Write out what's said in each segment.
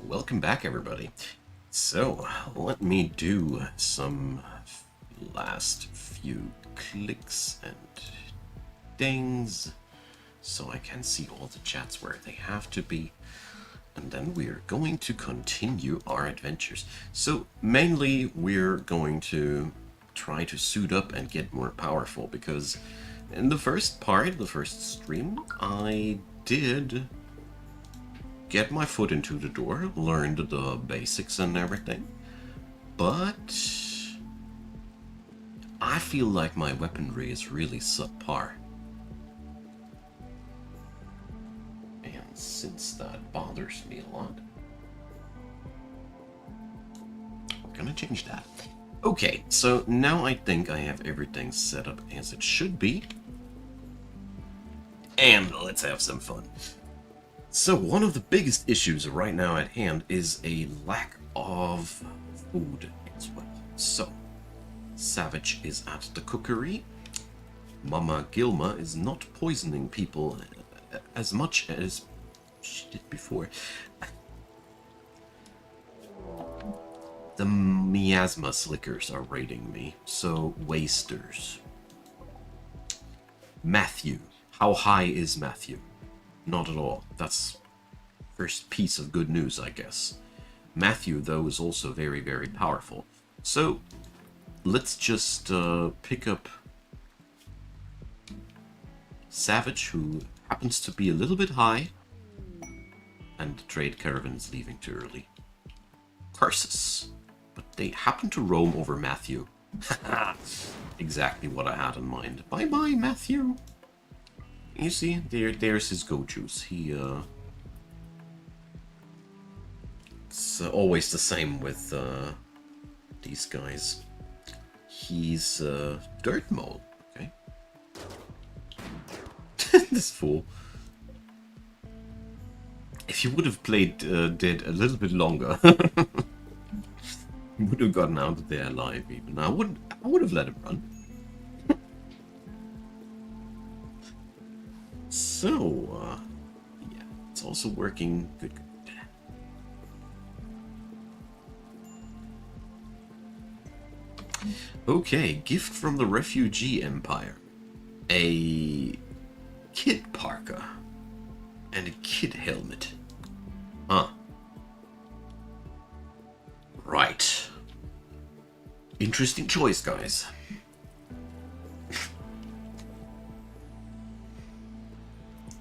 welcome back everybody. So, let me do some last few clicks and dings so I can see all the chats where they have to be. And then we're going to continue our adventures. So, mainly we're going to try to suit up and get more powerful, because in the first stream, I did get my foot into the door, learned the basics and everything, but I feel like my weaponry is really subpar. And since that bothers me a lot, we're gonna change that. Okay, so now I think I have everything set up as it should be. And let's have some fun. So one of the biggest issues right now at hand is a lack of food as well. So, Savage is at the cookery. Mama Gilma is not poisoning people as much as she did before. The miasma slickers are raiding me, so wasters. Matthew. How high is Matthew? Not at all. That's first piece of good news, I guess. Matthew, though, is also very, very powerful. So, let's just pick up Savage, who happens to be a little bit high, and the trade caravan is leaving too early. Curses. But they happen to roam over Matthew. Exactly what I had in mind. Bye-bye, Matthew! You see, there's his go juice. It's always the same with these guys. He's dirt mole. Okay. This fool. If you would have played Dead a little bit longer, you would have gotten out of there alive. Even I would have let him run. So, yeah, it's also working good. Okay, gift from the Refugee Empire. A kid parka and a kid helmet. Huh. Right. Interesting choice, guys.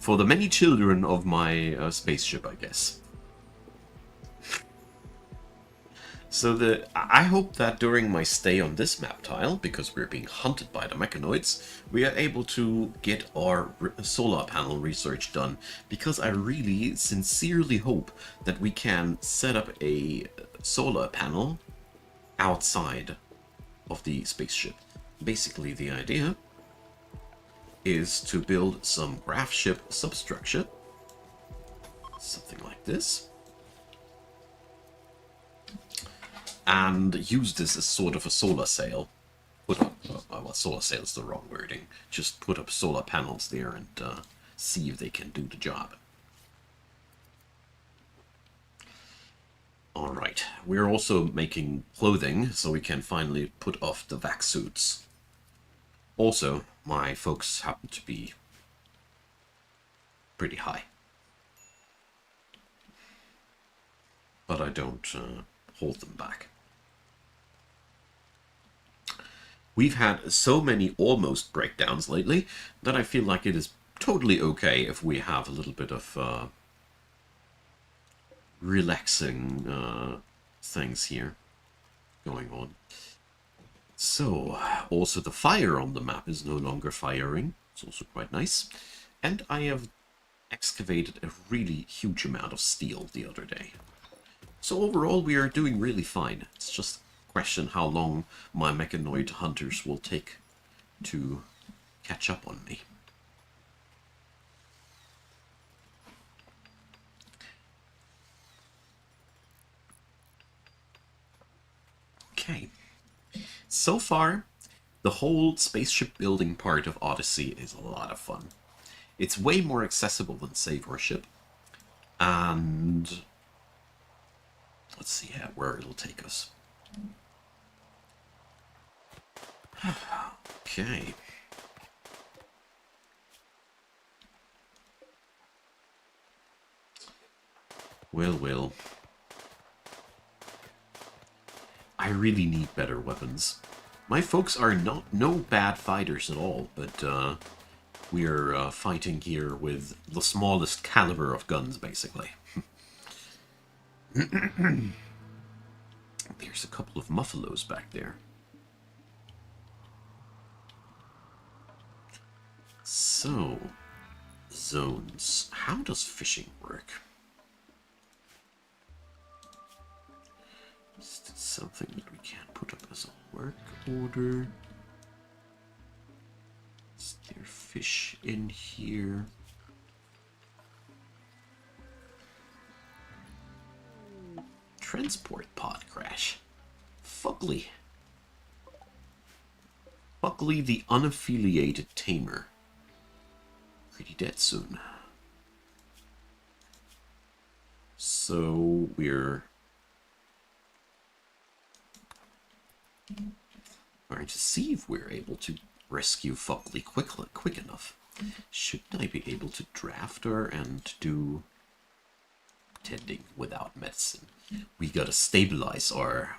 For the many children of my spaceship, I guess. So I hope that during my stay on this map tile, because we're being hunted by the mechanoids, we are able to get our solar panel research done, because I really sincerely hope that we can set up a solar panel outside of the spaceship. Basically, the idea is to build some graph ship substructure, something like this, and use this as sort of a solar sail. Put up, well, solar sail is the wrong wording. Just put up solar panels there and see if they can do the job. Alright, we're also making clothing so we can finally put off the vac suits. Also, my folks happen to be pretty high. But I don't hold them back. We've had so many almost breakdowns lately that I feel like it is totally okay if we have a little bit of relaxing things here going on. So, also the fire on the map is no longer firing. It's also quite nice. And I have excavated a really huge amount of steel the other day. So overall we are doing really fine. It's just a question how long my mechanoid hunters will take to catch up on me. Okay. So far, the whole spaceship building part of Odyssey is a lot of fun. It's way more accessible than Save or Ship, and Let's see where it'll take us. Okay. Well. I really need better weapons. My folks are no bad fighters at all, but we're fighting here with the smallest caliber of guns, basically. There's a couple of muffalos back there. So, zones. How does fishing work? Is this something that we can put up as a work order? Is there fish in here? Transport pod crash. Fugly. Fugly the unaffiliated tamer. Pretty dead soon. So we're going to see if we're able to rescue Fugly quick enough. Shouldn't I be able to draft her and do tending without medicine? We gotta stabilize our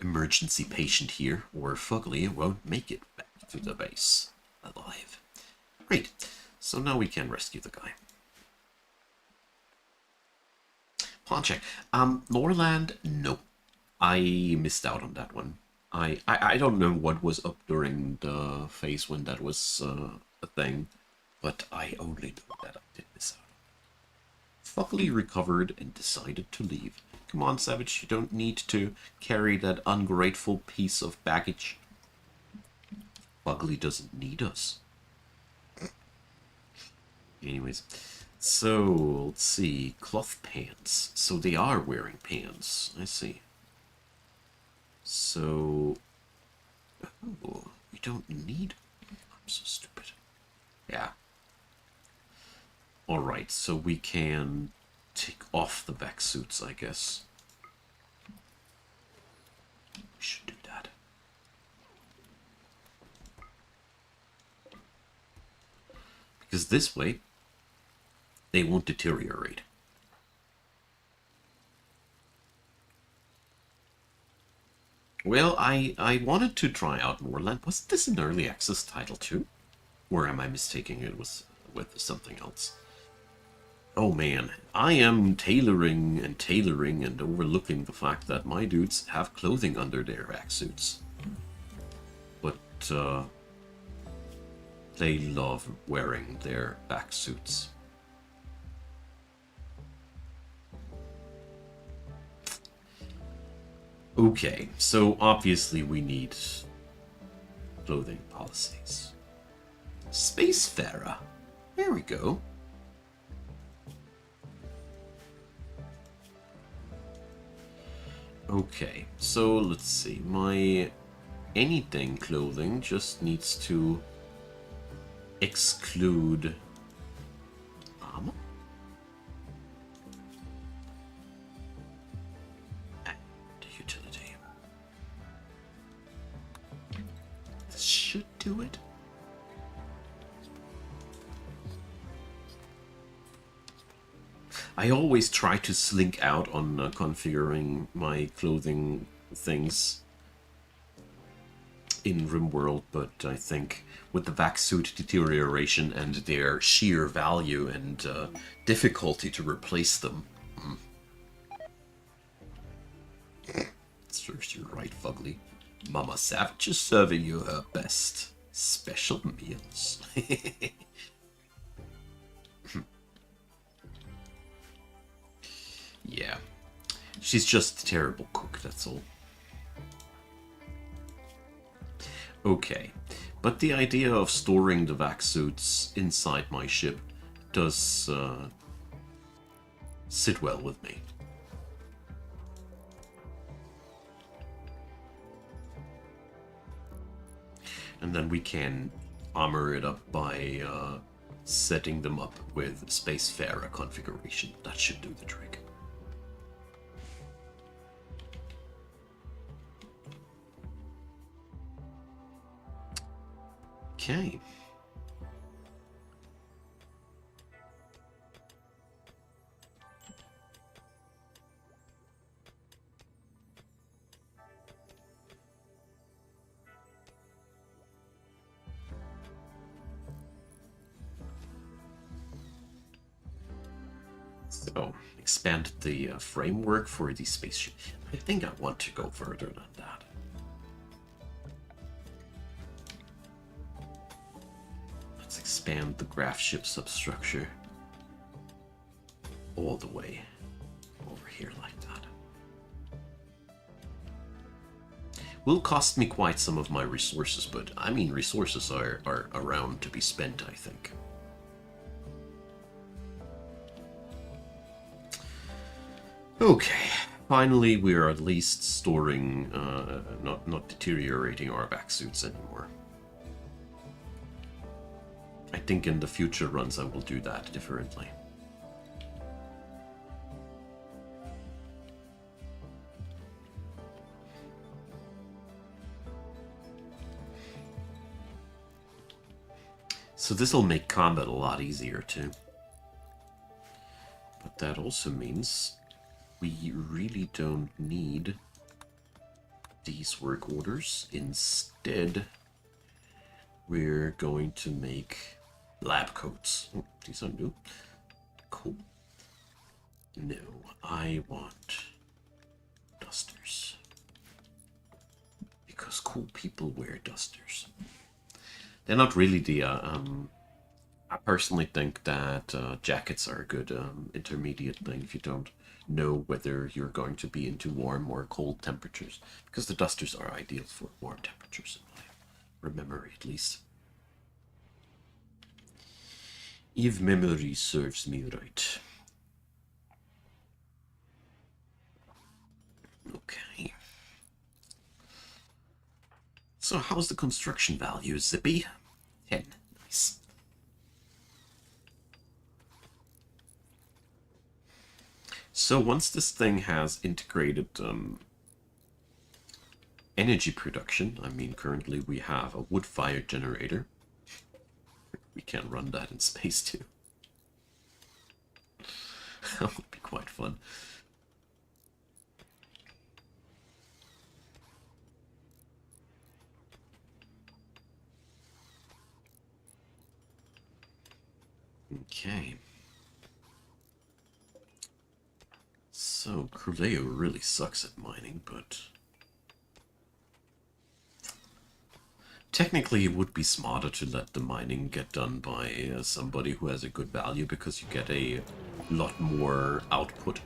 emergency patient here, or Fugly won't make it back to the base alive. Great. So now we can rescue the guy. Pawn check. Loreland, no. I missed out on that one. I don't know what was up during the phase when that was a thing, but I only know that I did miss out. Fugly recovered and decided to leave. Come on, Savage, you don't need to carry that ungrateful piece of baggage. Fugly doesn't need us. Anyways, so let's see. Cloth pants. So they are wearing pants. I see. So, oh, we don't need. I'm so stupid. Yeah. Alright, so we can take off the back suits, I guess. We should do that. Because this way, they won't deteriorate. Well, I wanted to try out Moorland. Was this an early access title too? Or am I mistaking it with something else? Oh man, I am tailoring and overlooking the fact that my dudes have clothing under their vac suits. But they love wearing their vac suits. Okay, so obviously we need clothing policies. Spacefarer. There we go. Okay, so let's see. My anything clothing just needs to exclude armor. And utility. This should do it. I always try to slink out on configuring my clothing things in Rimworld, but I think with the vac suit deterioration and their sheer value and difficulty to replace them. Serves you right, Fugly. Mama Savage is serving you her best special meals. Yeah. She's just a terrible cook, that's all. Okay. But the idea of storing the vac suits inside my ship does sit well with me. And then we can armor it up by setting them up with Spacefarer configuration. That should do the trick. Okay. So, expand the framework for the spaceship. I think I want to go further than that. Let's expand the graph ship substructure all the way over here like that. Will cost me quite some of my resources, but I mean resources are around to be spent, I think. Okay, finally we are at least storing, not deteriorating our back suits anymore. I think in the future runs I will do that differently. So this will make combat a lot easier too. But that also means we really don't need these work orders. Instead, we're going to make lab coats. Oh, these are new. Cool. No, I want dusters. Because cool people wear dusters. They're not really the... I personally think that jackets are a good intermediate thing if you don't know whether you're going to be into warm or cold temperatures. Because the dusters are ideal for warm temperatures, in my memory at least. If memory serves me right. Okay. So how's the construction value, Zippy? 10. Nice. So once this thing has integrated energy production, I mean currently we have a wood-fired generator. We can run that in space too. That would be quite fun. Okay. So, Cruleo really sucks at mining, but... technically, it would be smarter to let the mining get done by somebody who has a good value, because you get a lot more output.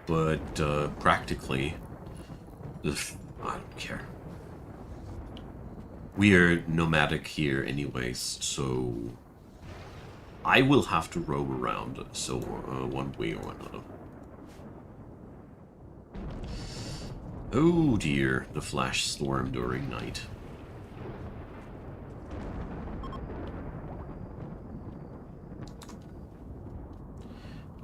But practically, ugh, I don't care. We are nomadic here anyways, so I will have to roam around, so one way or another. Oh dear, the flash storm during night.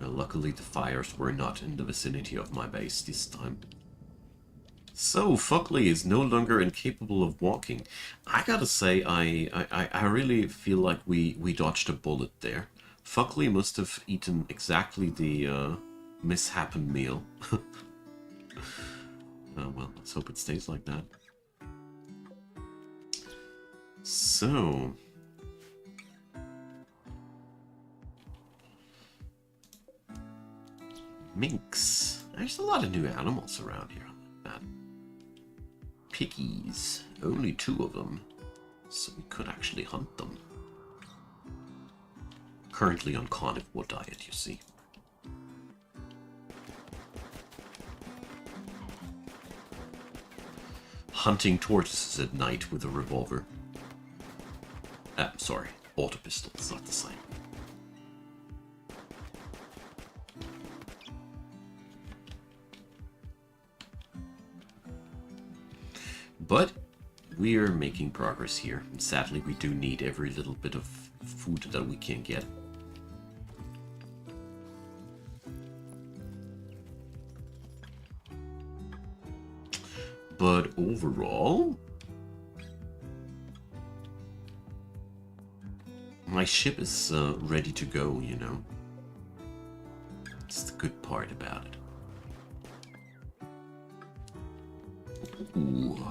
Well, luckily the fires were not in the vicinity of my base this time. So, Fuckley is no longer incapable of walking. I gotta say, I really feel like we dodged a bullet there. Fuckley must have eaten exactly the mishappen meal. Well, let's hope it stays like that. So... minks. There's a lot of new animals around here on the map. Piggies. Only 2 of them. So we could actually hunt them. Currently on carnivore diet, you see. Hunting tortoises at night with a revolver. Sorry, auto pistol, it's not the same. But we are making progress here. And sadly, we do need every little bit of food that we can get. But overall, my ship is ready to go, you know. It's the good part about it. Ooh.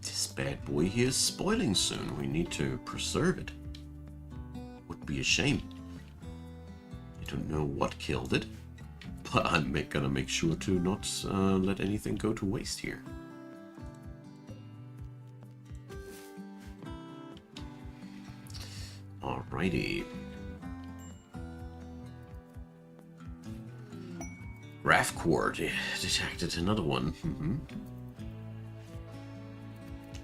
This bad boy here is spoiling soon. We need to preserve it. Would be a shame. I don't know what killed it, but I'm gonna make sure to not let anything go to waste here. Alrighty. Graph core detected another one.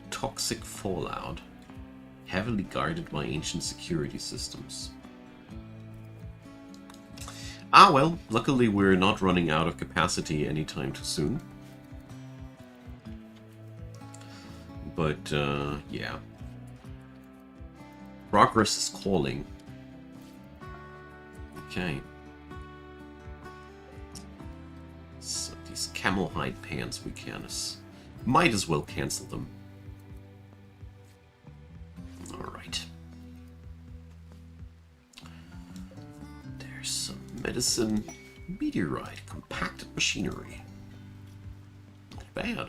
Toxic fallout. Heavily guarded by ancient security systems. Ah well, luckily we're not running out of capacity anytime too soon. But yeah. Progress is calling. Okay. So these camel hide pants we might as well cancel them. Alright. There's some medicine. Meteorite. Compacted machinery. Not bad.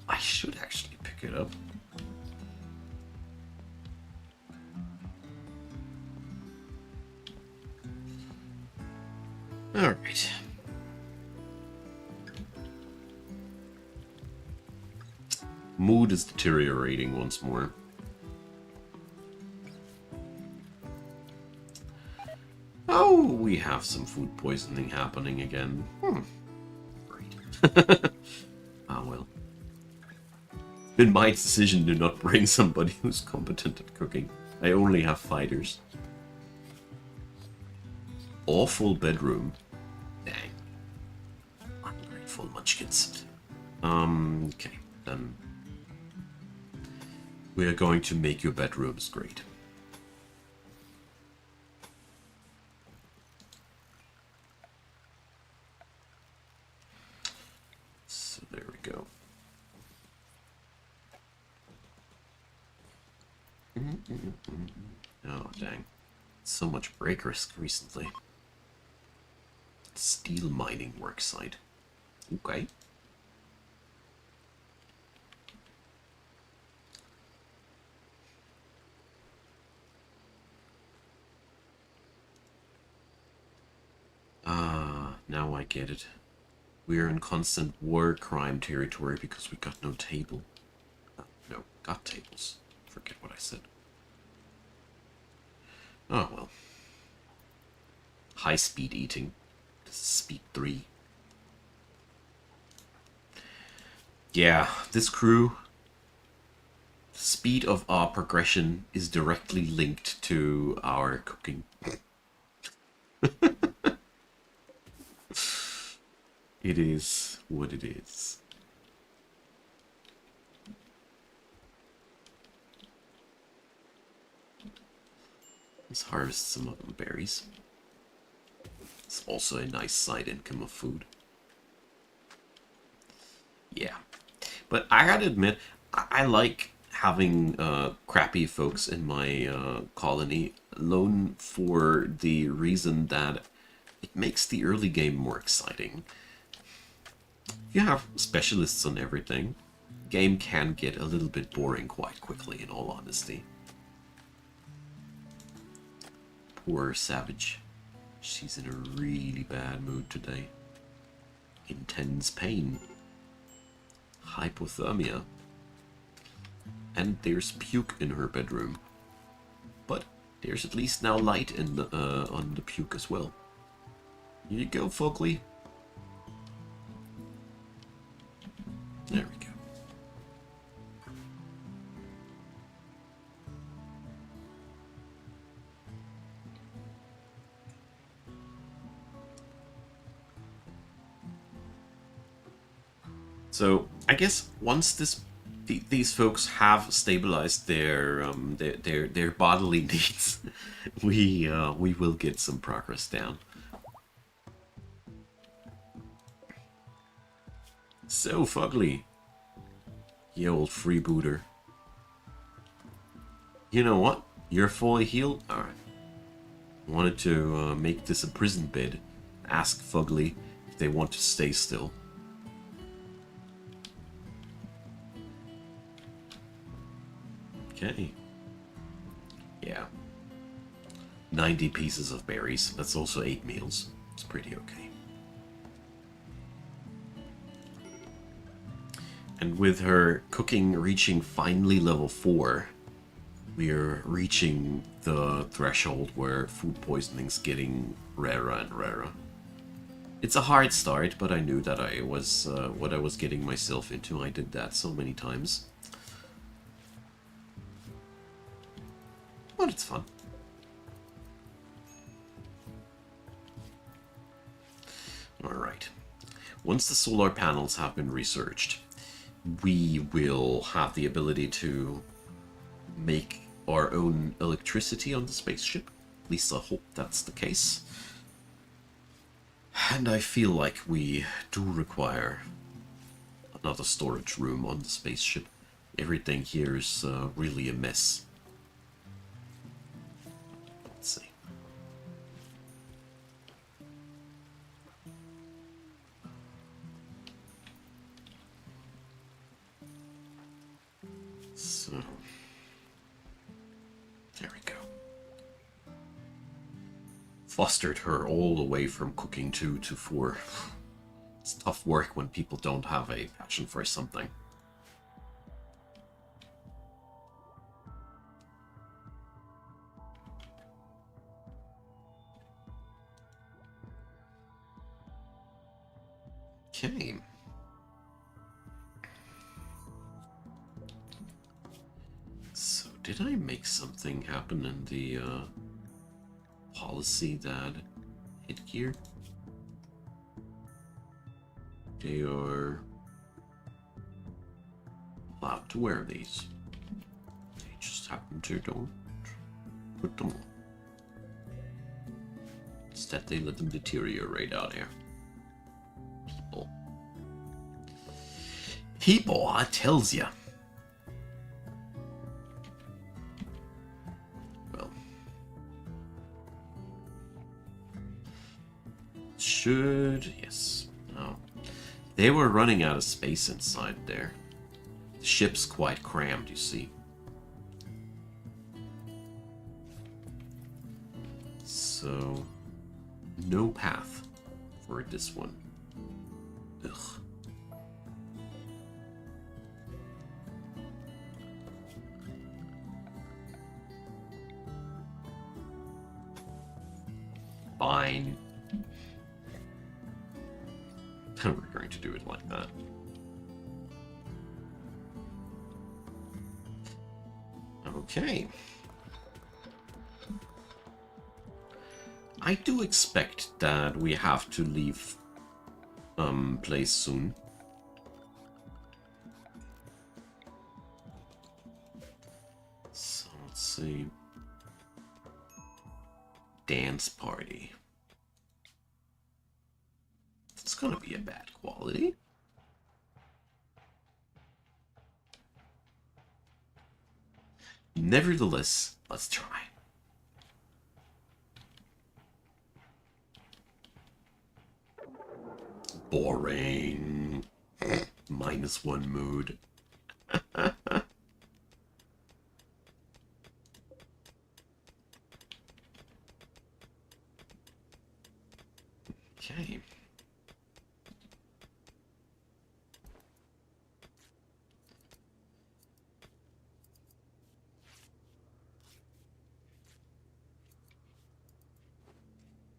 I should actually pick it up. Alright. Mood is deteriorating once more. Oh, we have some food poisoning happening again. Great. Ah, well. Been my decision to not bring somebody who's competent at cooking. I only have fighters. Awful bedroom. Dang. Ungrateful munchkins. Okay, then. We are going to make your bedrooms great. So there we go. Oh, dang. So much break risk recently. Steel mining worksite. Okay. Ah, now I get it. We're in constant war crime territory because we got no table. No, got tables. Forget what I said. Oh well. High speed eating. This is speed 3. Yeah, this crew, the speed of our progression is directly linked to our cooking. It is what it is. Let's harvest some of them berries. It's also a nice side income of food. Yeah. But I gotta admit, I like having crappy folks in my colony alone for the reason that it makes the early game more exciting. If you have specialists on everything, game can get a little bit boring quite quickly, in all honesty. Poor Savage. She's in a really bad mood today. Intense pain. Hypothermia. And there's puke in her bedroom. But there's at least now light in the, on the puke as well. Here you go, Fugly. There we go. So I guess once these folks have stabilized their bodily needs, we will get some progress down. So Fugly, You old freebooter. You know what? You're fully healed? Alright. Wanted to make this a prison bed. Ask Fugly if they want to stay still. Okay. Yeah. 90 pieces of berries. That's also 8 meals. It's pretty okay. And with her cooking reaching finally level 4, we're reaching the threshold where food poisoning's getting rarer and rarer. It's a hard start, but I knew that I was what I was getting myself into. I did that so many times. But it's fun. Alright. Once the solar panels have been researched, we will have the ability to make our own electricity on the spaceship. At least I hope that's the case. And I feel like we do require another storage room on the spaceship. Everything here is really a mess. Let's see. So, there we go. Fostered her all the way from cooking 2 to 4. It's tough work when people don't have a passion for something. Okay. So, did I make something happen in the policy that headgear? They are allowed to wear these. They just happen to don't put them on. Instead, they let them deteriorate out here. People, I tells ya. Well. Yes. Oh. They were running out of space inside there. The ship's quite crammed, you see. So, no path for this one. Ugh. Fine. We're going to do it like that. Okay. I do expect that we have to leave place soon. So let's see. Dance party. It's gonna be a bad quality. Nevertheless, let's try. Boring. -1 mood. Okay.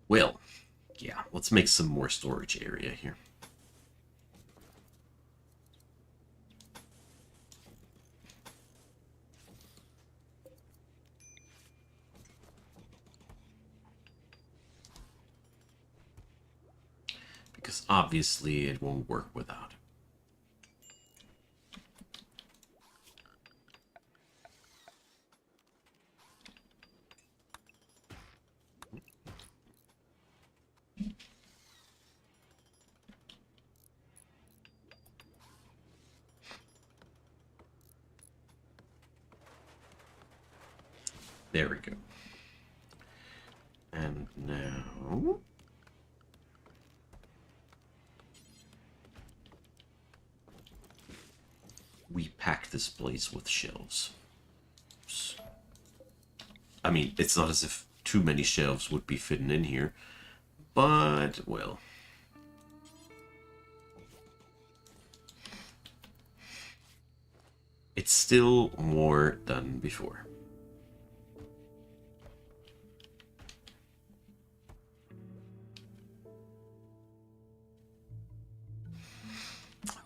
Well, yeah, let's make some more storage area here. Because obviously it won't work without. There we go. And now... we pack this place with shelves. I mean, it's not as if too many shelves would be fitting in here, but, well... it's still more than before.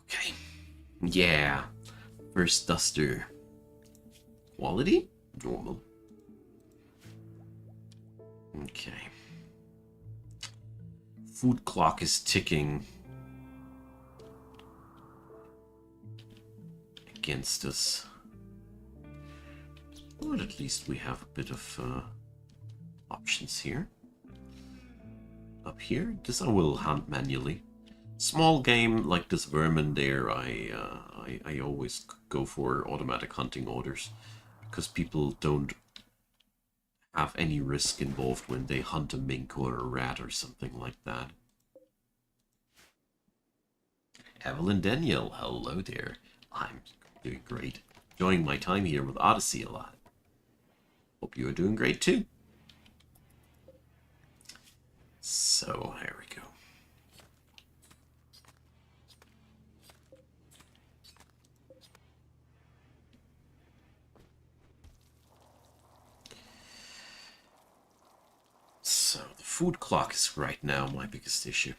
Okay. Yeah. First duster. Quality? Normal. Okay. Food clock is ticking against us. But at least we have a bit of options here. Up here, this I will hunt manually. Small game like this vermin there, I always go for automatic hunting orders, because people don't have any risk involved when they hunt a mink or a rat or something like that. Evelyn Daniel, hello there. I'm doing great. Enjoying my time here with Odyssey a lot. Hope you are doing great too. So, here we go. So, the food clock is right now my biggest issue,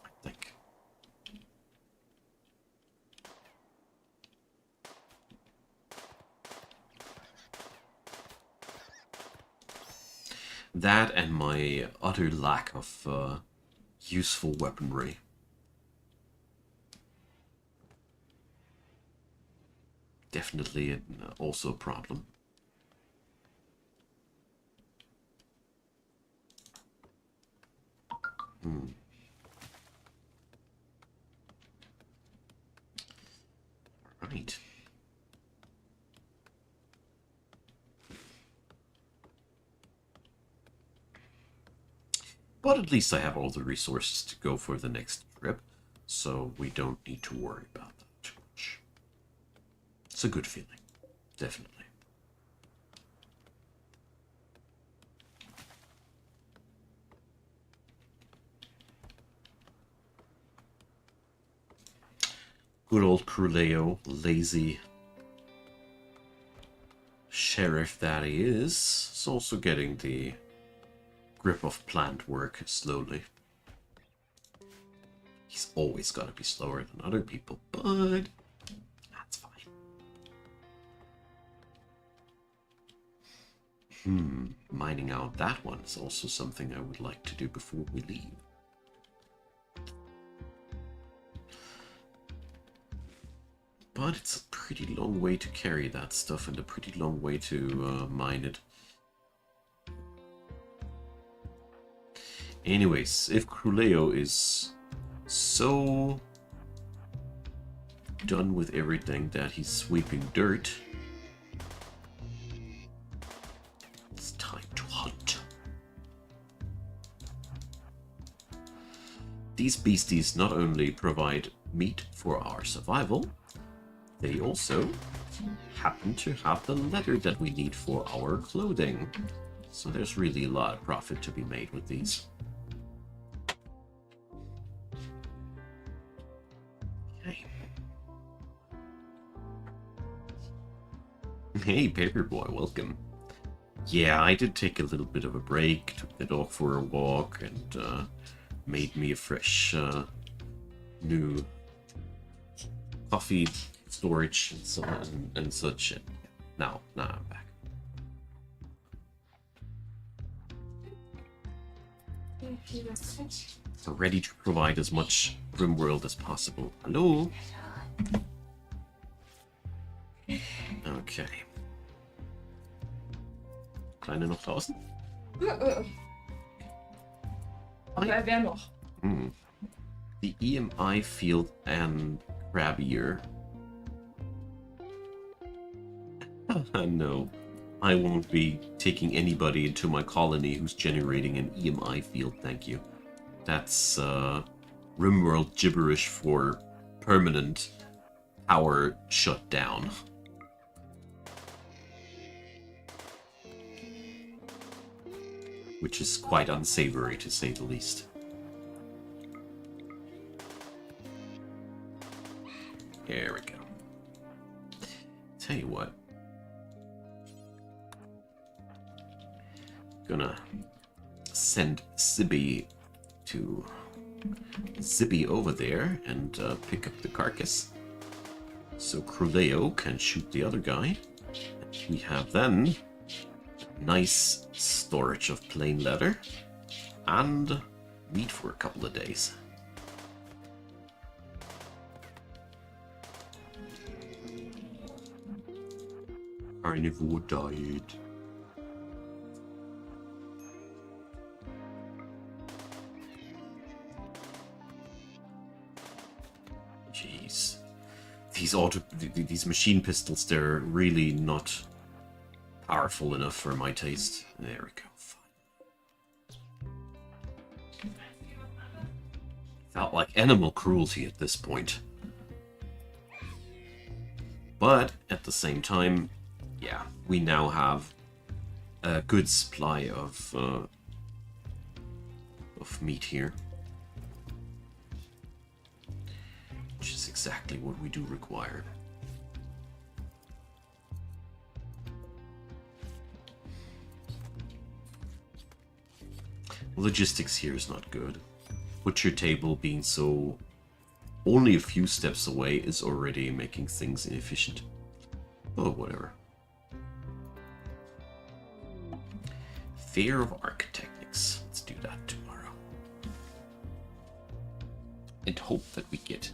I think. That and my utter lack of useful weaponry. Definitely also a problem. Right. But at least I have all the resources to go for the next trip, so we don't need to worry about that too much. It's a good feeling, definitely. Good old Cruleo, lazy sheriff that he is also getting the grip of plant work slowly. He's always got to be slower than other people, but that's fine. Mining out that one is also something I would like to do before we leave. But it's a pretty long way to carry that stuff and a pretty long way to mine it. Anyways, if Cruleo is so done with everything that he's sweeping dirt, it's time to hunt. These beasties not only provide meat for our survival, they also happen to have the leather that we need for our clothing. So there's really a lot of profit to be made with these. Okay. Hey, Paperboy, welcome. Yeah, I did take a little bit of a break, took the dog for a walk, and made me a fresh new coffee storage and so on and such. And now I'm back. So ready to provide as much Rimworld as possible. Hello? Okay. Kleine noch draußen? Aber wer noch? The EMI field and Crabbier. No. I won't be taking anybody into my colony who's generating an EMI field, thank you. That's Rimworld gibberish for permanent power shutdown. Which is quite unsavory, to say the least. There we go. Tell you what. Gonna send Zippy over there and pick up the carcass. So Cruleo can shoot the other guy. We have then nice storage of plain leather and meat for a couple of days. Carnivore diet. Jeez. These machine pistols, they're really not powerful enough for my taste. There we go. Fine. Felt like animal cruelty at this point. But at the same time, yeah, we now have a good supply of meat here. Which is exactly what we do require. Logistics here is not good. Butcher table being so only a few steps away is already making things inefficient. Oh, whatever. Fair of Architects. Let's do that tomorrow. And hope that we get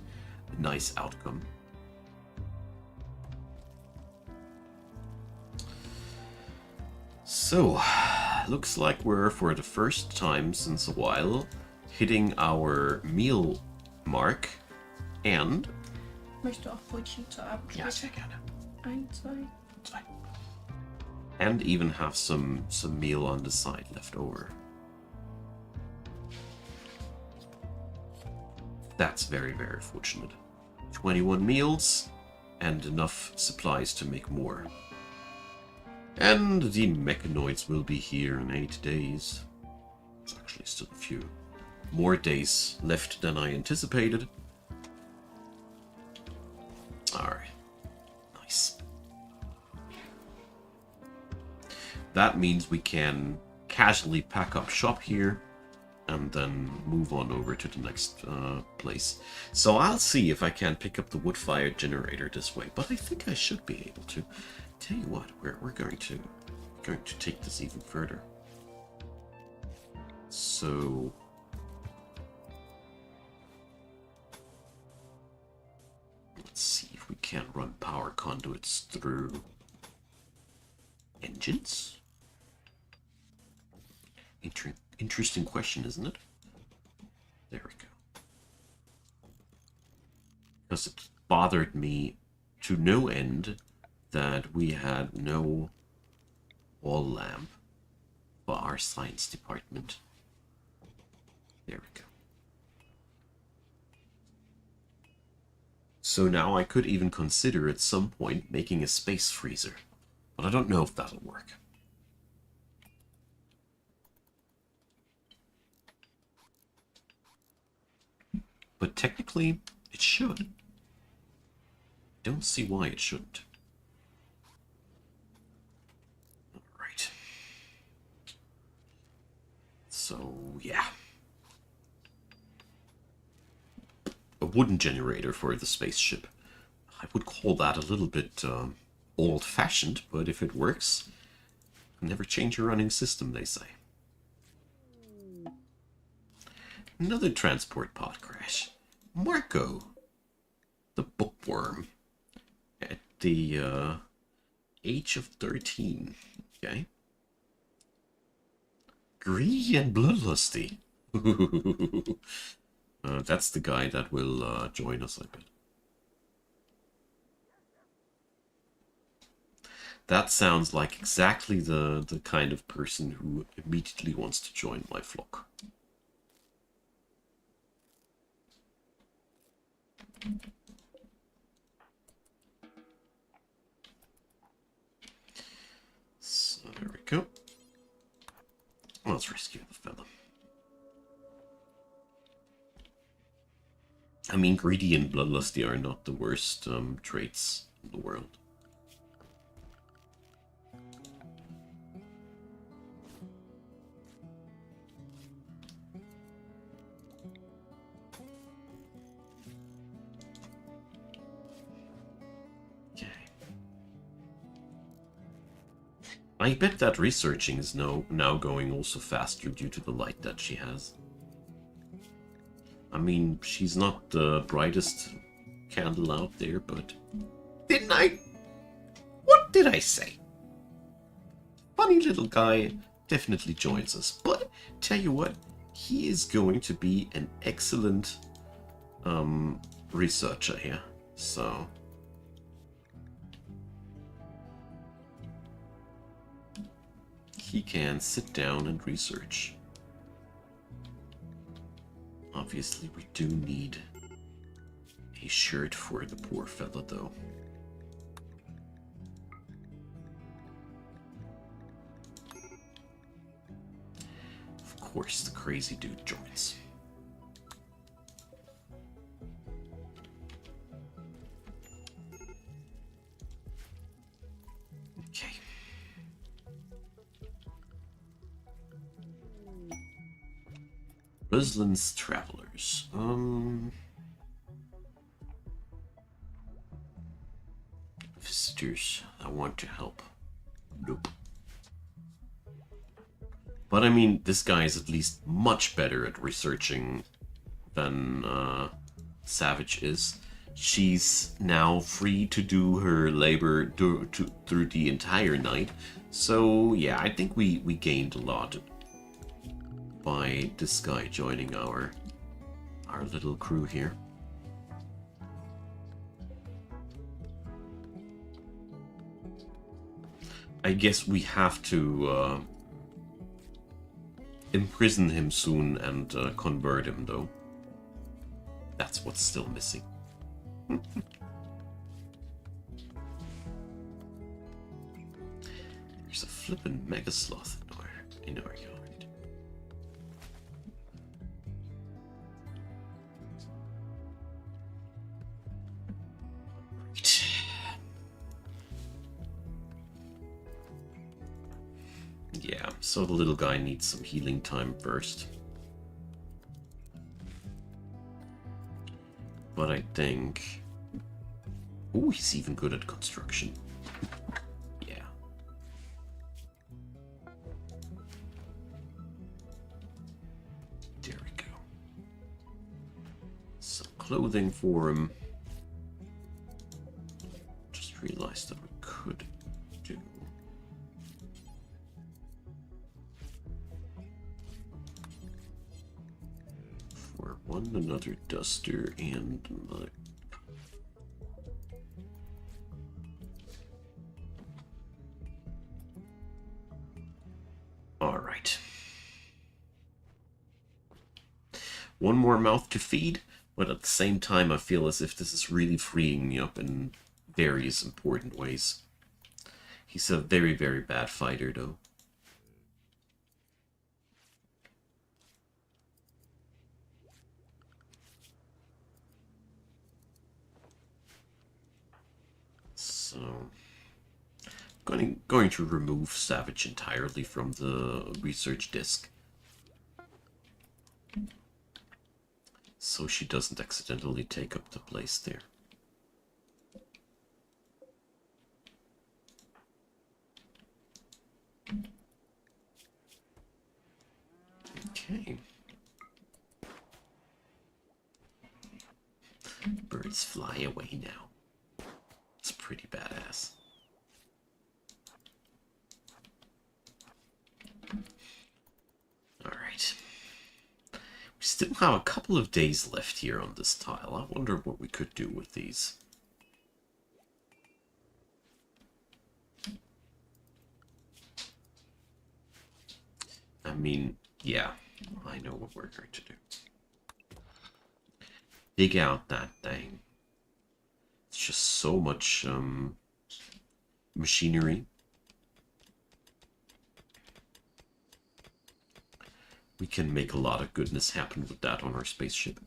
a nice outcome. So, looks like we're, for the first time since a while, hitting our meal mark. And... Möchte auch Brötchen zur Abendbrot. Ja, sehr gerne. 1, 2. And even have some meal on the side left over. That's very, very fortunate. 21 meals and enough supplies to make more. And the mechanoids will be here in 8 days. It's actually still a few more days left than I anticipated. Alright. Nice. That means we can casually pack up shop here and then move on over to the next place. So I'll see if I can pick up the wood-fired generator this way, but I think I should be able to. Tell you what, we're going to take this even further. So let's see if we can run power conduits through engines. Interesting question, isn't it? There we go. Because it bothered me to no end that we had no wall lamp for our science department. There we go. So now I could even consider at some point making a space freezer, but I don't know if that'll work. But technically, it should. Don't see why it shouldn't. Alright. So, yeah. A wooden generator for the spaceship. I would call that a little bit old-fashioned, but if it works, never change your running system, they say. Another transport pod crash. Marco, the bookworm, at the age of 13. Okay. Greedy and bloodlusty. That's the guy that will join us, I bet. That sounds like exactly the kind of person who immediately wants to join my flock. So there we go. Let's rescue the fella. I mean, greedy and bloodlusty are not the worst traits in the world. Okay. I bet that researching is now going also faster due to the light that she has. I mean, she's not the brightest candle out there, but... Didn't I? What did I say? Funny little guy definitely joins us, but tell you what, he is going to be an excellent researcher here, so... He can sit down and research. Obviously, we do need a shirt for the poor fella, though. Of course, the crazy dude joins. Okay. Ruslin's Travelers. Visitors that want to help. Nope. But I mean, this guy is at least much better at researching than Savage is. She's now free to do her labor through the entire night. So yeah, I think we gained a lot by this guy joining our little crew here. I guess we have to imprison him soon and convert him, though. That's what's still missing. There's a flippin' mega sloth in our yard. Yeah, so the little guy needs some healing time first. But I think... Oh, he's even good at construction. Yeah. There we go. Some clothing for him. Just realized that we could do... For one, another duster and another... Alright. One more mouth to feed, but at the same time I feel as if this is really freeing me up in various important ways. He's a very, very bad fighter, though. So... Going to remove Savage entirely from the research disk. So she doesn't accidentally take up the place there. Okay. Birds fly away now. It's pretty badass. Alright. We still have a couple of days left here on this tile. I wonder what we could do with these. I mean, yeah, I know what we're going to do. Dig out that thing. It's just so much machinery. We can make a lot of goodness happen with that on our spaceship.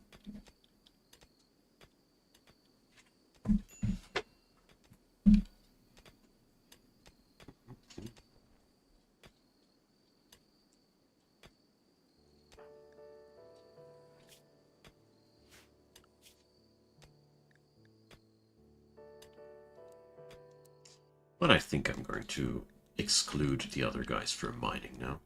But I think I'm going to exclude the other guys from mining now.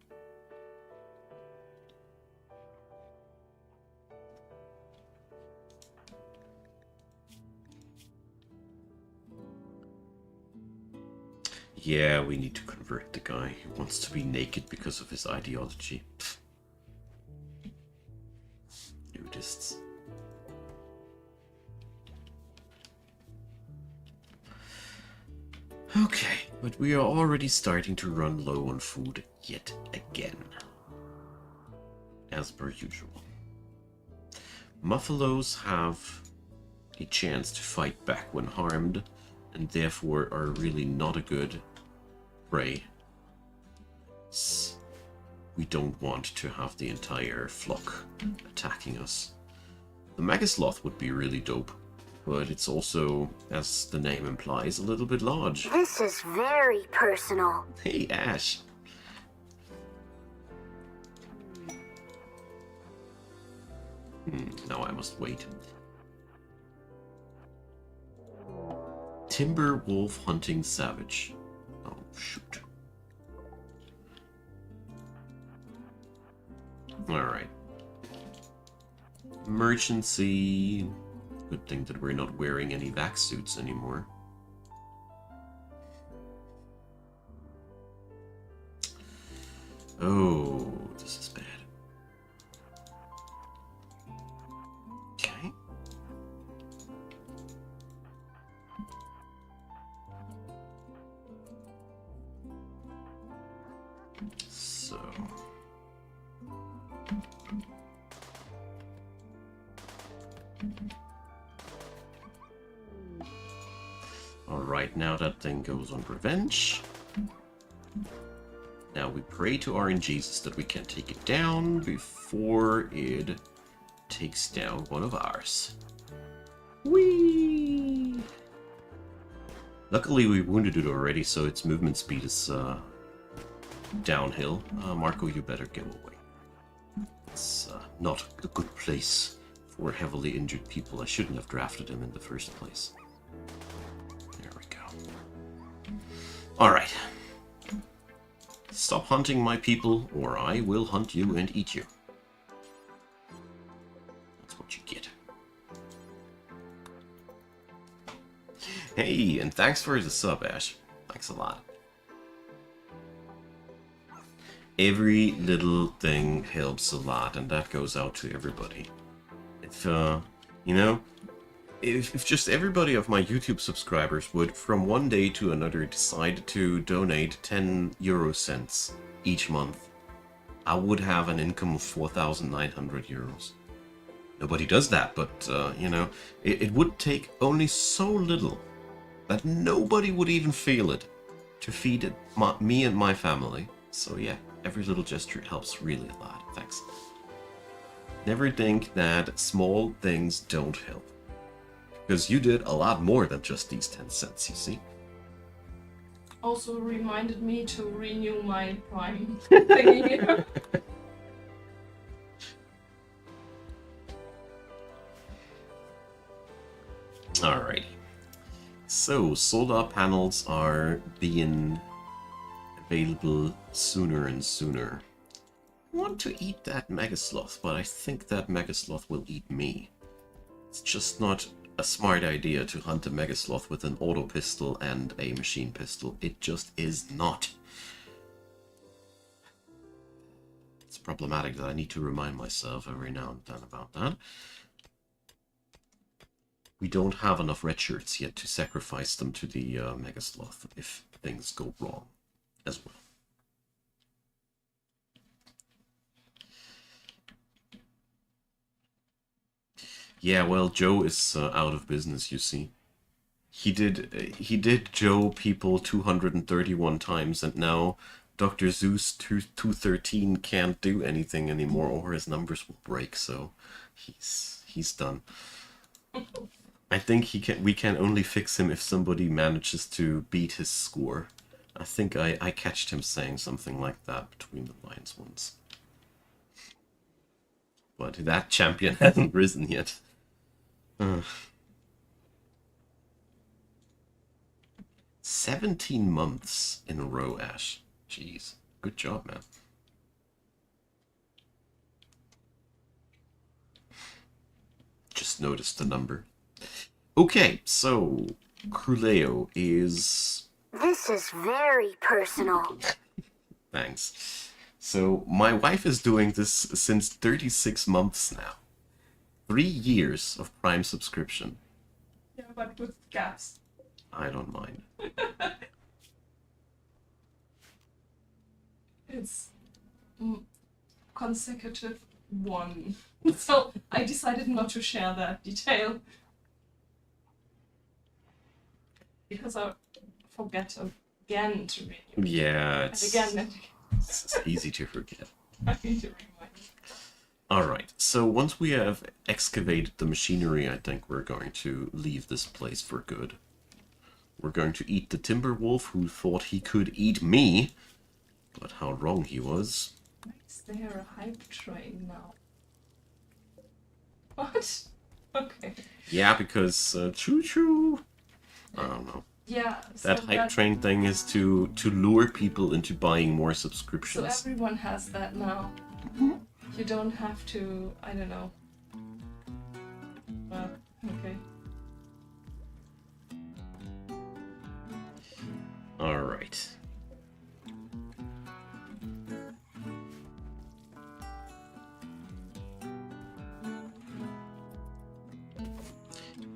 Yeah, we need to convert the guy who wants to be naked because of his ideology. Nudists. Okay, but we are already starting to run low on food yet again. As per usual. Muffalos have a chance to fight back when harmed, and therefore are really not a good prey. We don't want to have the entire flock attacking us. The Megasloth would be really dope, but it's also, as the name implies, a little bit large. This is very personal. Hey, Ash. Now I must wait. Timber wolf hunting savage. Oh, shoot. Alright. Emergency. Good thing that we're not wearing any vac suits anymore. Oh, this is bad. Okay. So. Alright, now that thing goes on revenge. Now we pray to RNGesus that we can take it down before it takes down one of ours. Whee! Luckily we wounded it already, so its movement speed is downhill. Marco, you better go away. It's not a good place for heavily injured people. I shouldn't have drafted him in the first place. There we go. Alright. Stop hunting my people, or I will hunt you and eat you. That's what you get. Hey, and thanks for the sub, Ash. Thanks a lot. Every little thing helps a lot, and that goes out to everybody. If, you know, if just everybody of my YouTube subscribers would, from one day to another, decide to donate 10 euro cents each month, I would have an income of 4,900 euros. Nobody does that, but, you know, it would take only so little that nobody would even feel it to feed it, me and my family. So yeah, every little gesture helps really a lot. Thanks. Never think that small things don't help. Because you did a lot more than just these 10 cents, you see? Also reminded me to renew my Prime thingy. Alrighty. So, solar panels are being available sooner and sooner. I want to eat that Megasloth, but I think that Megasloth will eat me. It's just not a smart idea to hunt a Megasloth with an auto pistol and a machine pistol. It just is not. It's problematic that I need to remind myself every now and then about that. We don't have enough red shirts yet to sacrifice them to the Megasloth if things go wrong as well. Yeah, well, Joe is out of business, you see. He did Joe people 231 times, and now Dr. Zeus 213 can't do anything anymore, or his numbers will break. So he's done. I think we can only fix him if somebody manages to beat his score. I think I catched him saying something like that between the lines once. But that champion hasn't risen yet. 17 months in a row, Ash. Jeez. Good job, man. Just noticed the number. Okay, so Cruleo is... This is very personal. Thanks. So my wife is doing this since 36 months now. 3 years of Prime subscription. Yeah, but with gaps. I don't mind. It's consecutive 1. So I decided not to share that detail. Because I forget again to renew. Yeah, And it's, again and again. it's easy to forget. I need to remind you. Alright, so once we have excavated the machinery, I think we're going to leave this place for good. We're going to eat the timber wolf who thought he could eat me, but how wrong he was. Why is there a hype train now? What? Okay. Yeah, because choo-choo. I don't know. Yeah. That so hype train thing is to lure people into buying more So subscriptions. everyone has that now. You don't have to, I don't know. Well, okay. Alright.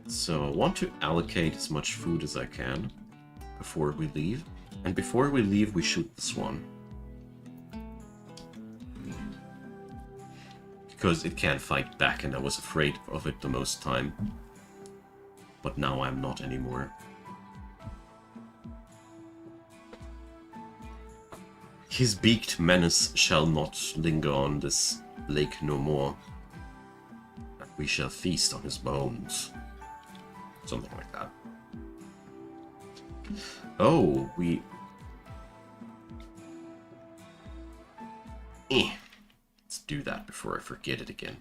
So I want to allocate as much food as I can before we leave. And before we leave, we shoot the swan. Because it can't fight back, and I was afraid of it the most time. But now I'm not anymore. His beaked menace shall not linger on this lake no more. We shall feast on his bones. Something like that. Oh, we... Let's do that before I forget it again.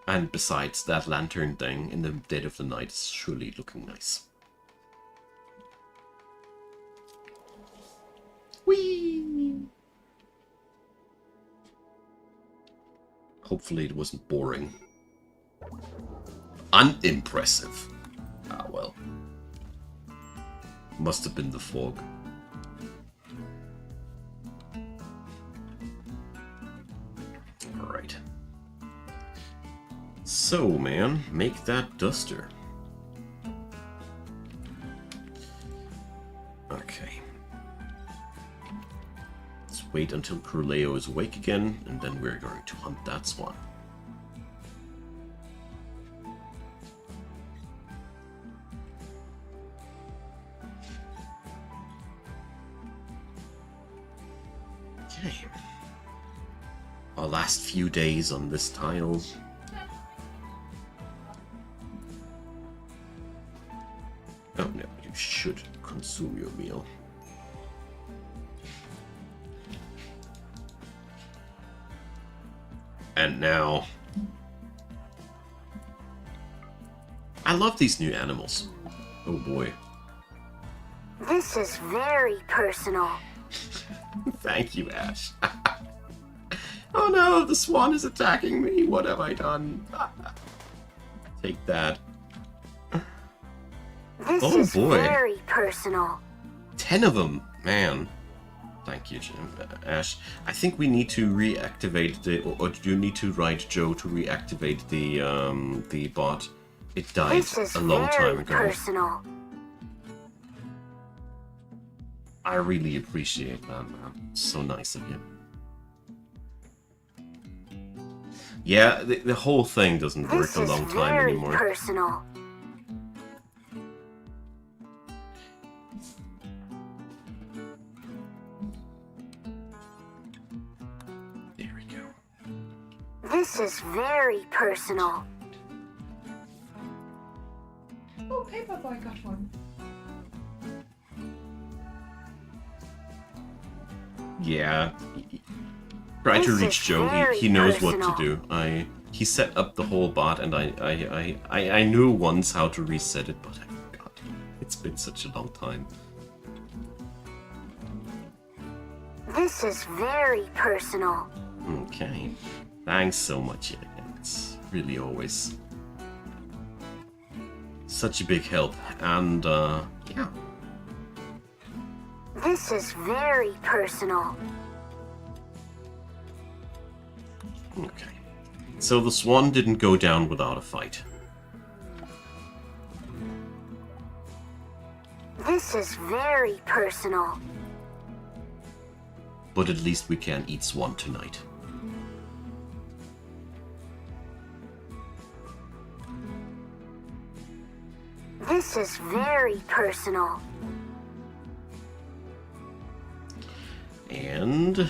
And besides, that lantern thing in the dead of the night is surely looking nice. Whee! Hopefully it wasn't boring. Unimpressive. Ah, well. Must have been the fog. Alright. So, man, make that duster. Okay. Let's wait until Cruleo is awake again, and then we're going to hunt that swan. Okay. Our last few days on this tile. Oh no, you should consume your meal. And now... I love these new animals. Oh boy. This is very personal. Thank you, Ash. Oh no, the swan is attacking me. What have I done? Take that. This Oh, is boy. very personal. 10 of them, man. Thank you, Jim. Ash. I think we need to reactivate the, or do you need to write Joe to reactivate the bot? It died This is a long time very ago. personal. I really appreciate that, man. So nice of you. Yeah, the whole thing doesn't work This a is long time very anymore. personal. There we go. This is very personal. Oh, Paperboy got one. Yeah. Try to This reach is Joe. very He knows what personal. to do. He set up the whole bot, and I knew once how to reset it, but I forgot. It's been such a long time. This is very personal. Okay. Thanks so much. It's really always such a big help, and yeah. This is very personal. Okay. So the swan didn't go down without a fight. This is very personal. But at least we can eat swan tonight. This is very personal. And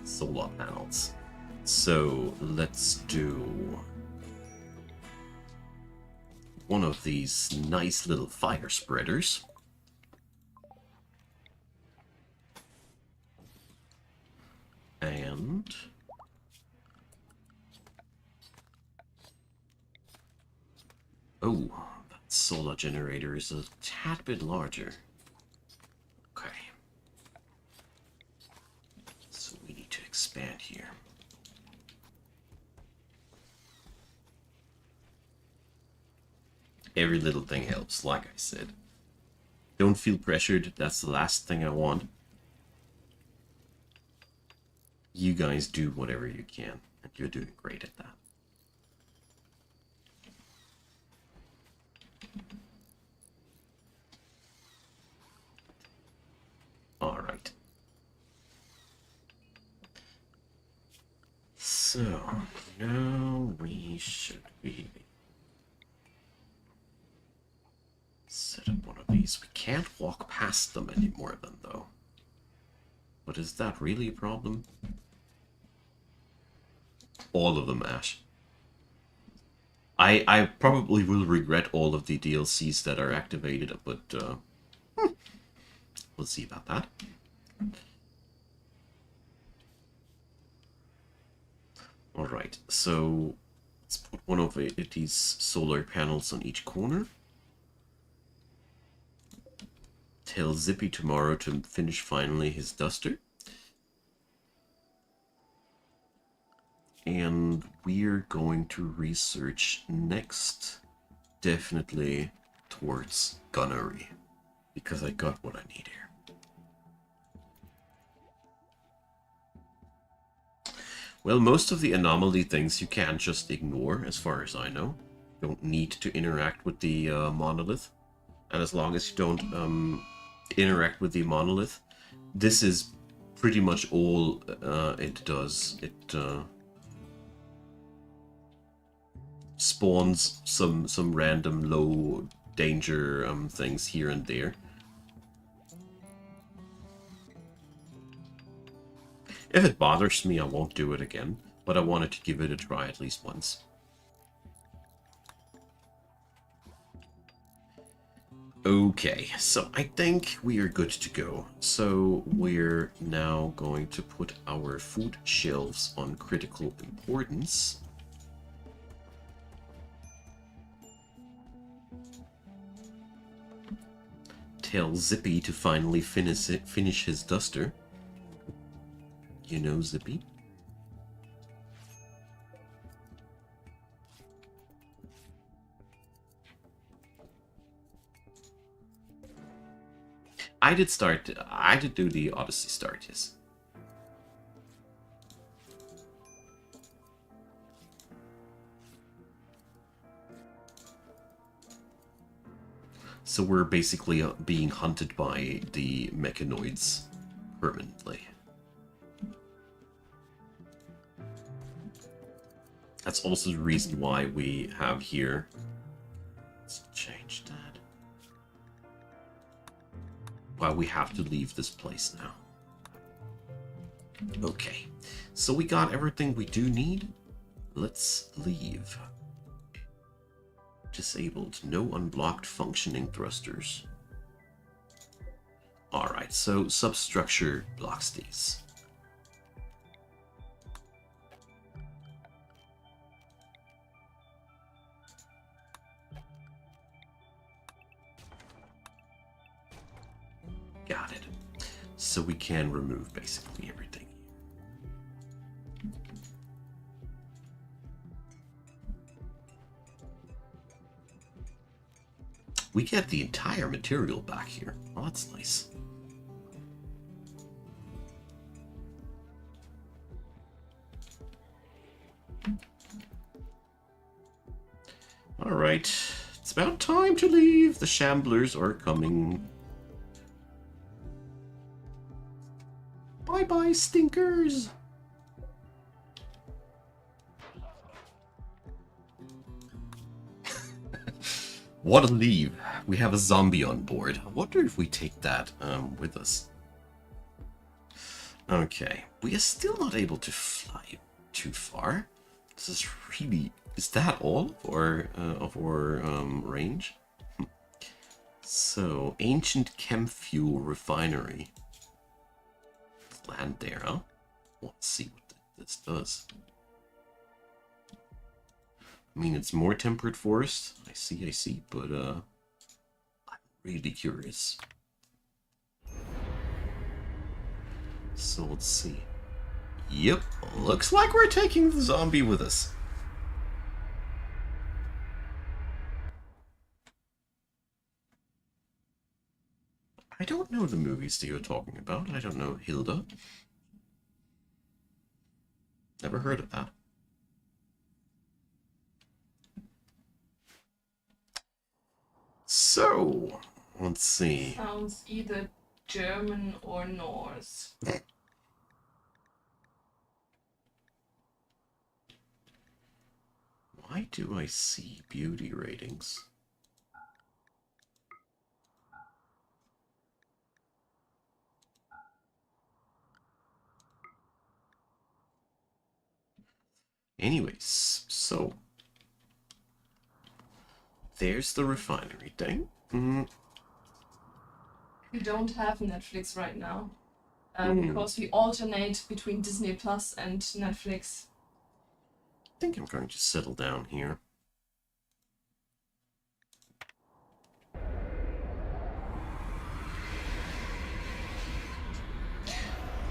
solar panels. So let's do one of these nice little fire spreaders. And oh, that solar generator is a tad bit larger. Okay. So we need to expand here. Every little thing helps, like I said. Don't feel pressured, that's the last thing I want. You guys do whatever you can, and you're doing great at that. Alright. So, now we should be set up one of these. We can't walk past them anymore then, though. But is that really a problem? All of them, Ash. I probably will regret all of the DLCs that are activated, but we'll see about that. Alright, so let's put one of these solar panels on each corner. Tell Zippy tomorrow to finish finally his duster. And we're going to research next, definitely towards gunnery, because I got what I need here. Well, most of the anomaly things you can just ignore, as far as I know. Don't need to interact with the monolith. And as long as you don't interact with the monolith, this is pretty much all it does. It spawns some random low danger things here and there. If it bothers me, I won't do it again, but I wanted to give it a try at least once. Okay, so I think we are good to go. So we're now going to put our food shelves on critical importance. Tell Zippy to finally finish his duster. You know Zippy? I did do the Odyssey start, yes. So we're basically being hunted by the mechanoids permanently. That's also the reason why we have here. Let's change that. Why we have to leave this place now. Okay, so we got everything we do need. Let's leave. Disabled. No unblocked functioning thrusters. Alright, so substructure blocks these. Got it. So we can remove basically everything. We get the entire material back here. Oh, that's nice. Alright, it's about time to leave. The Shamblers are coming. Bye-bye, stinkers! What a leave. We have a zombie on board. I wonder if we take that with us. Okay, we are still not able to fly too far. This is really... Is that all of our range? So, ancient chem fuel refinery. Land there, huh? Let's see what this does. I mean, it's more temperate forest. I see, but I'm really curious. So let's see. Yep, looks like we're taking the zombie with us. I don't know the movies that you're talking about. I don't know Hilda. Never heard of that. So, let's see. Sounds either German or Norse. Why do I see beauty ratings? Anyways, so there's the refinery thing. We don't have Netflix right now because we alternate between Disney Plus and Netflix. I think I'm going to settle down here.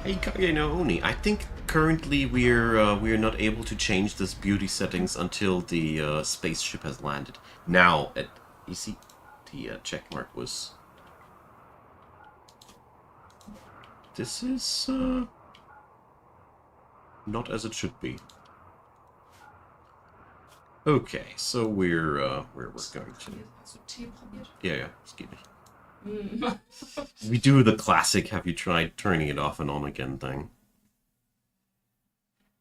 Hey, Kage I think currently we're not able to change this beauty settings until the spaceship has landed. Now, you see, the check mark was. This is not as it should be. Okay, so we're going to. Yeah, excuse me. We do the classic have you tried turning it off and on again thing.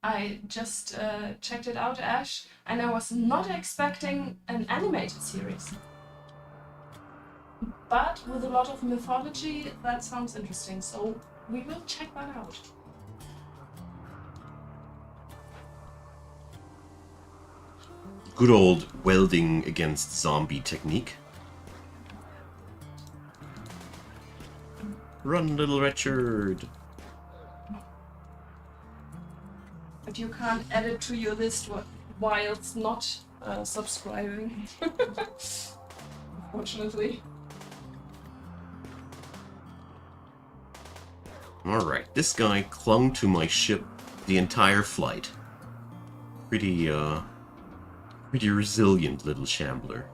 I just checked it out, Ash, and I was not expecting an animated series. But with a lot of mythology, that sounds interesting, so we will check that out. Good old welding against zombie technique. Run, little Richard! But you can't add it to your list whilst not subscribing. Unfortunately. Alright, this guy clung to my ship the entire flight. Pretty resilient little shambler.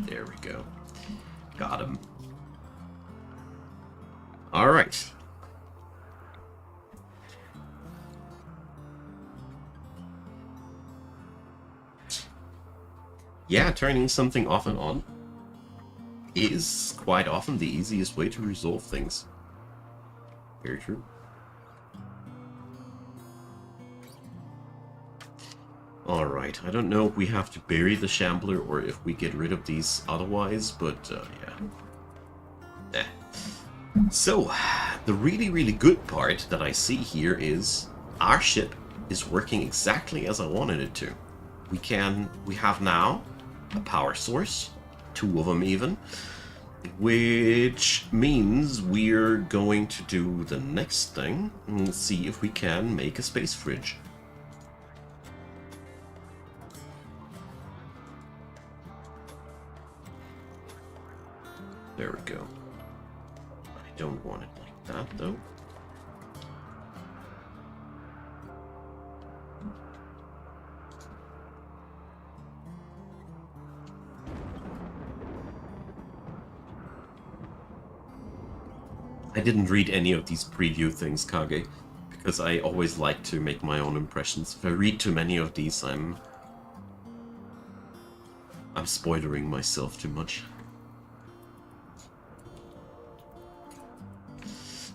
There we go. Got him. Alright. Yeah, turning something off and on is quite often the easiest way to resolve things. Very true. Alright, I don't know if we have to bury the Shambler or if we get rid of these otherwise, but yeah. So, the really, really good part that I see here is our ship is working exactly as I wanted it to. We have now a power source, 2 of them even, which means we're going to do the next thing and see if we can make a space fridge. There we go. I don't want it like that, though. I didn't read any of these preview things, Kage, because I always like to make my own impressions. If I read too many of these, I'm spoilering myself too much.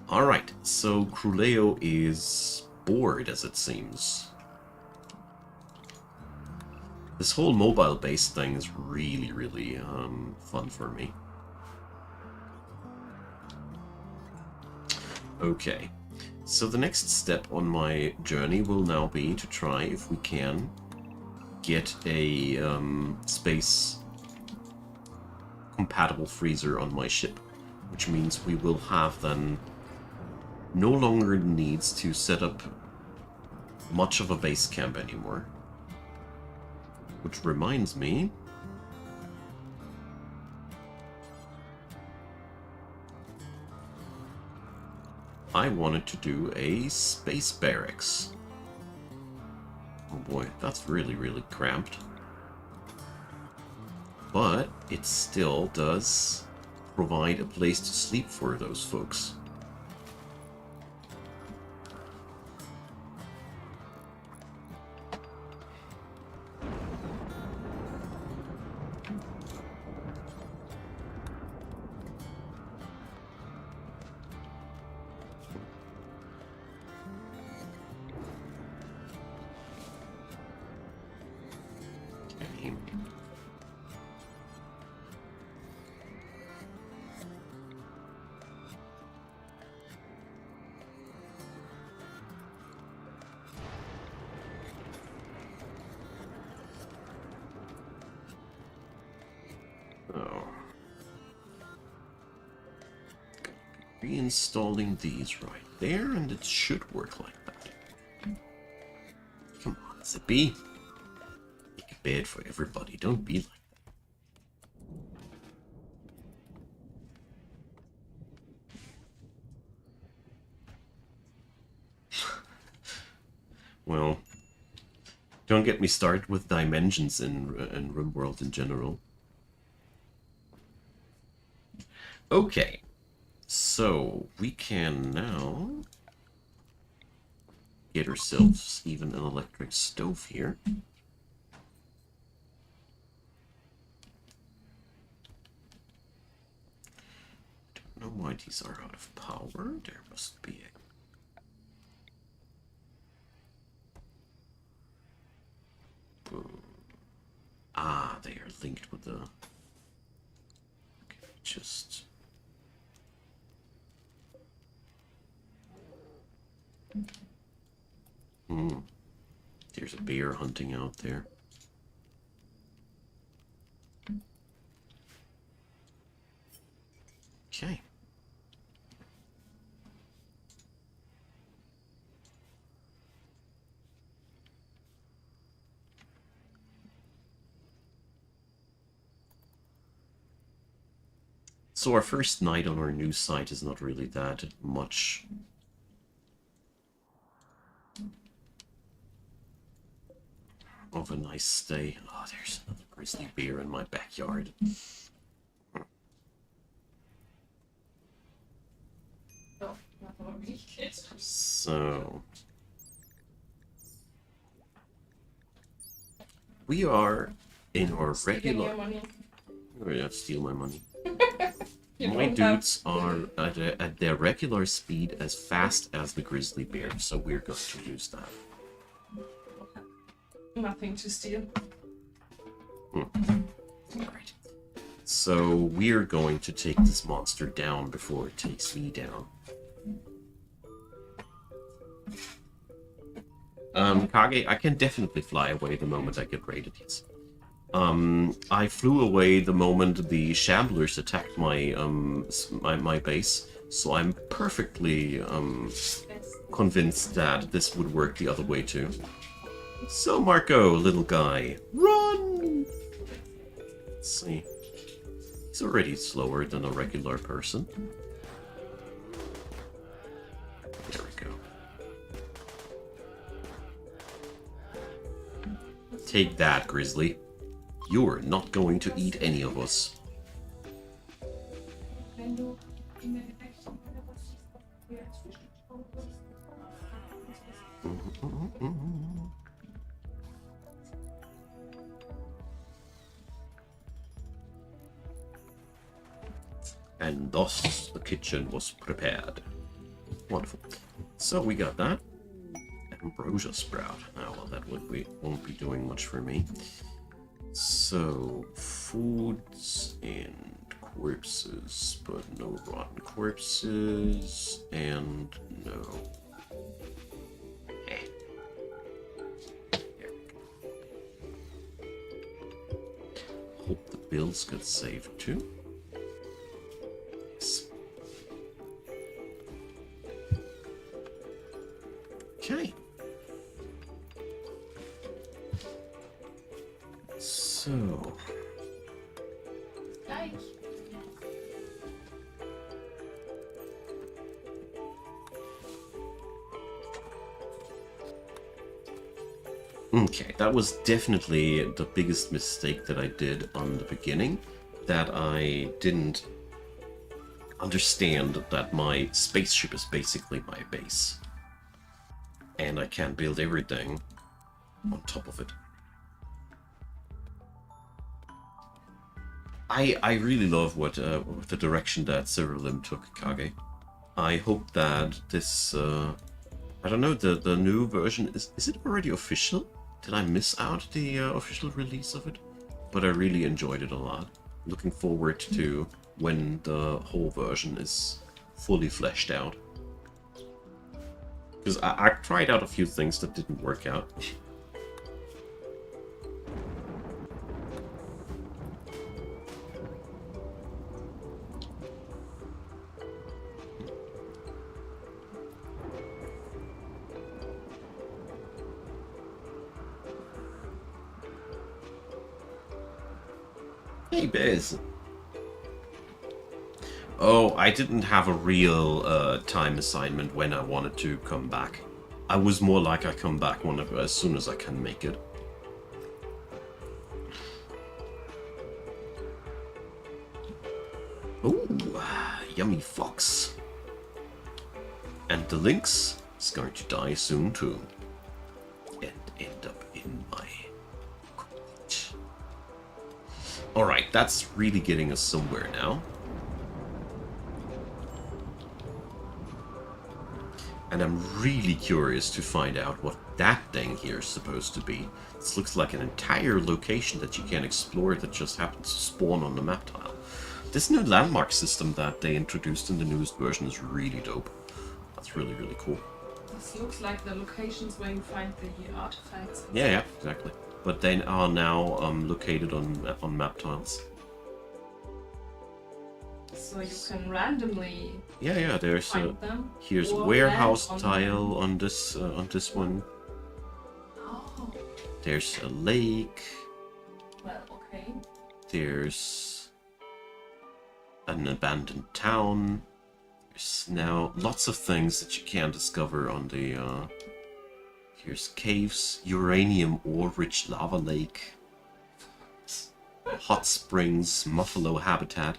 Alright, so Kruleo is bored, as it seems. This whole mobile-based thing is really, really fun for me. Okay, so the next step on my journey will now be to try if we can get a space-compatible freezer on my ship, which means we will have then no longer needs to set up much of a base camp anymore. Which reminds me, I wanted to do a space barracks. Oh boy, that's really, really cramped. But it still does provide a place to sleep for those folks. Reinstalling these right there, and it should work like that. Come on, Zippy. Make a bed for everybody. Don't be like that. Well, don't get me started with dimensions in Rimworld in general. Okay. So, we can now get ourselves even an electric stove here. Don't know why these are out of power. There must be a... Ah, they are linked with the... Okay, just... There's a bear hunting out there. Okay. So our first night on our new site is not really that much. Of a nice stay. Oh, there's another grizzly bear in my backyard. Oh, not worry. So... we are in our regular... Your money. Oh yeah, steal my money. You My don't dudes have are at their regular speed as fast as the grizzly bear, so we're going to use that. nothing to steal. Alright. So we're going to take this monster down before it takes me down. Kage, I can definitely fly away the moment I get raided, yes. I flew away the moment the shamblers attacked my my base, so I'm perfectly convinced that this would work the other way too. So Marco, little guy, run! Let's see. He's already slower than a regular person. There we go. Take that, Grizzly. You're not going to eat any of us. And thus the kitchen was prepared. Wonderful. So we got that. Ambrosia sprout. Oh, well, that won't be doing much for me. So, foods and corpses, but no rotten corpses, and no. Eh. There we go. Hope the bills get saved too. Yes. Okay. So. Okay, that was definitely the biggest mistake that I did on the beginning, that I didn't understand that my spaceship is basically my base. And I can't build everything on top of it. I really love what the direction that Cyrilim took, Kage. I hope that this, I don't know, the new version, is it already official? Did I miss out the official release of it? But I really enjoyed it a lot. Looking forward to when the whole version is fully fleshed out. Because I tried out a few things that didn't work out. Hey, Biz. Oh, I didn't have a real time assignment when I wanted to come back. I was more like I come back whenever, as soon as I can make it. Ooh, yummy fox. And the lynx is going to die soon too. And end up in my... Alright, that's really getting us somewhere now. And I'm really curious to find out what that thing here is supposed to be. This looks like an entire location that you can explore that just happens to spawn on the map tile. This new landmark system that they introduced in the newest version is really dope. That's really, really cool. This looks like the locations where you find the artifacts. Yeah, exactly. But they are now located on map tiles. So you can randomly there's find them. here's a or warehouse land tile on this one. Oh, There's a lake. well, okay. There's an abandoned town. There's now lots of things that you can discover on the here's caves, uranium ore-rich lava lake, hot springs, buffalo habitat.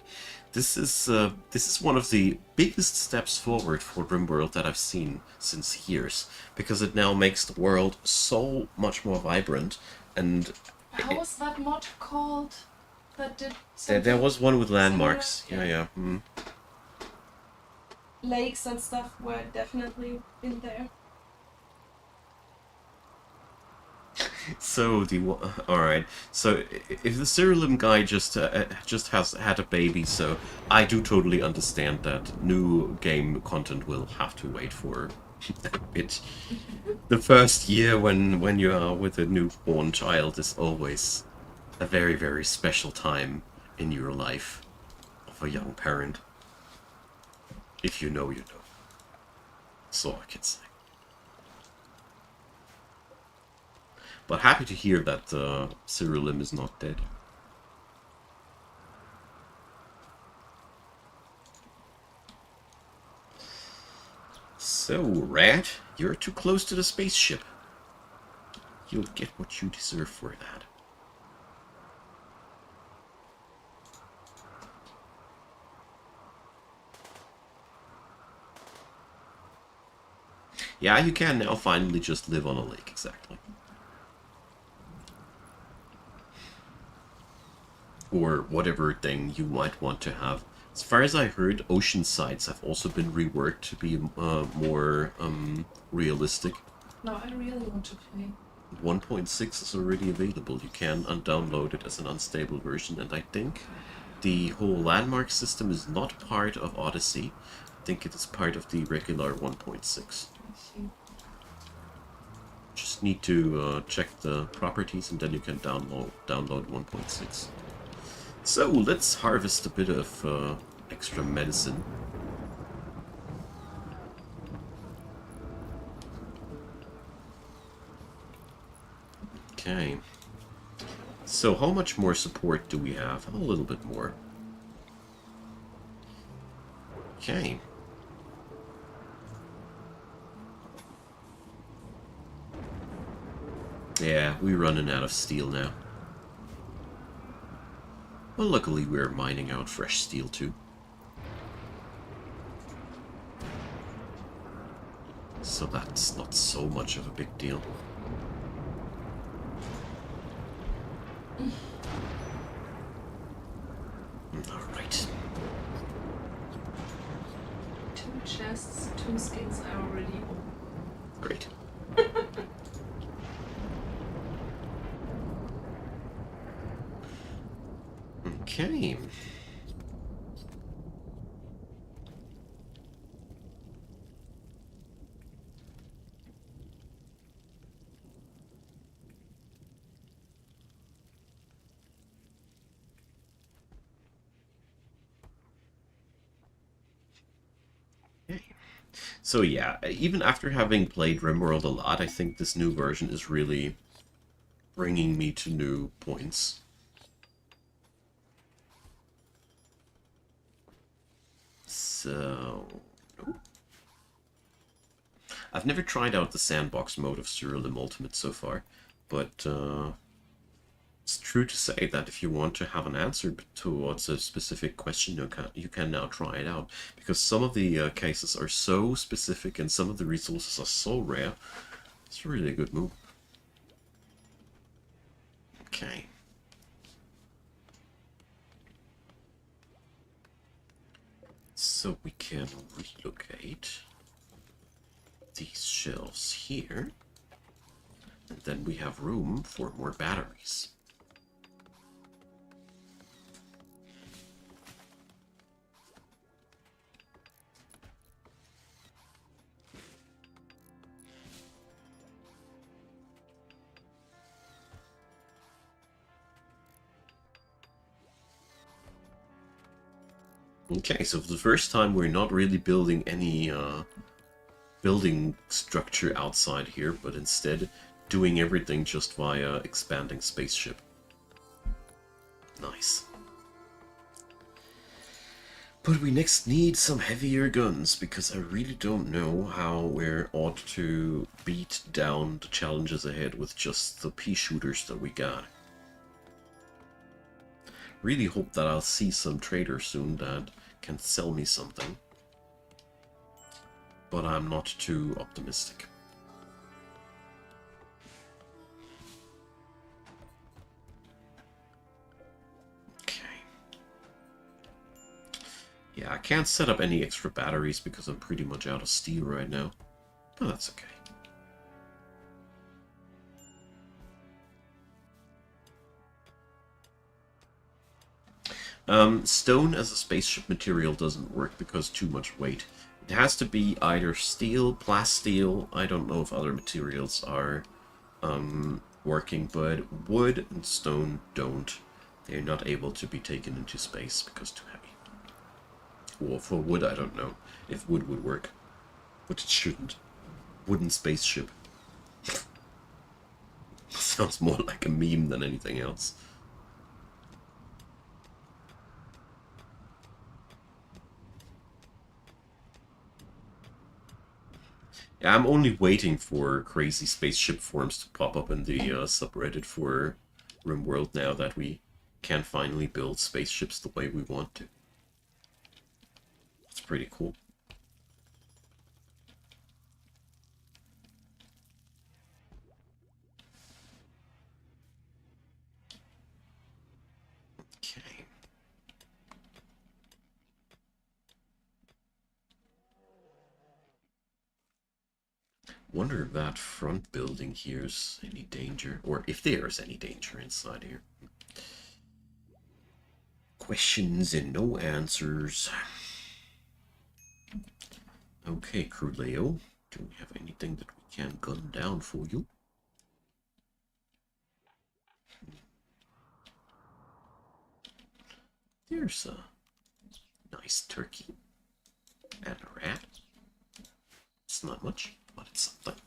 This is one of the biggest steps forward for Rimworld that I've seen since years, because it now makes the world so much more vibrant. And How was that mod called that did There was one with landmarks. similar? Yeah. Mm. Lakes and stuff were definitely in there. So all right. So if the Cerulean guy just has had a baby, so I do totally understand that new game content will have to wait for a bit. The first year when you are with a newborn child is always a very, very special time in your life of a young parent. If you know, you know. So I can say. But happy to hear that Cerulean is not dead. So, Rat, you're too close to the spaceship. You'll get what you deserve for that. Yeah, you can now finally just live on a lake, exactly. Or whatever thing you might want to have. As far as I heard, ocean sites have also been reworked to be more realistic. No, I really want to play. 1.6 is already available. You can download it as an unstable version, and I think the whole landmark system is not part of Odyssey. I think it is part of the regular 1.6. Just need to check the properties, and then you can download 1.6. So let's harvest a bit of extra medicine. Okay. So how much more support do we have? A little bit more. Okay. Yeah, we're running out of steel now. Well, luckily we're mining out fresh steel too. So that's not so much of a big deal. Alright. 2 chests, 2 skins I already own. Great. Okay. So yeah, even after having played Rimworld a lot, I think this new version is really bringing me to new points. So... I've never tried out the sandbox mode of Cerulean Ultimate so far, but it's true to say that if you want to have an answer towards a specific question, you can now try it out, because some of the cases are so specific and some of the resources are so rare. It's really a good move. Okay. So we can relocate these shelves here, and then we have room for more batteries. Okay, so for the first time we're not really building any building structure outside here, but instead doing everything just via expanding spaceship. Nice. But we next need some heavier guns, because I really don't know how we ought to beat down the challenges ahead with just the pea shooters that we got. Really hope that I'll see some trader soon that can sell me something. But I'm not too optimistic. Yeah, I can't set up any extra batteries because I'm pretty much out of steel right now. But that's okay. Stone as a spaceship material doesn't work because too much weight. It has to be either steel, plasteel. I don't know if other materials are working, but wood and stone don't. They're not able to be taken into space because too heavy. Or for wood, I don't know if wood would work, but it shouldn't. Wooden spaceship. Sounds more like a meme than anything else. Yeah, I'm only waiting for crazy spaceship forms to pop up in the subreddit for Rimworld now that we can finally build spaceships the way we want to. It's pretty cool. Okay. Wonder if that front building here's any danger, or if there's any danger inside here. Questions and no answers. Okay, Crew Leo, do we have anything that we can gun down for you? There's a nice turkey and a rat. It's not much, but it's something.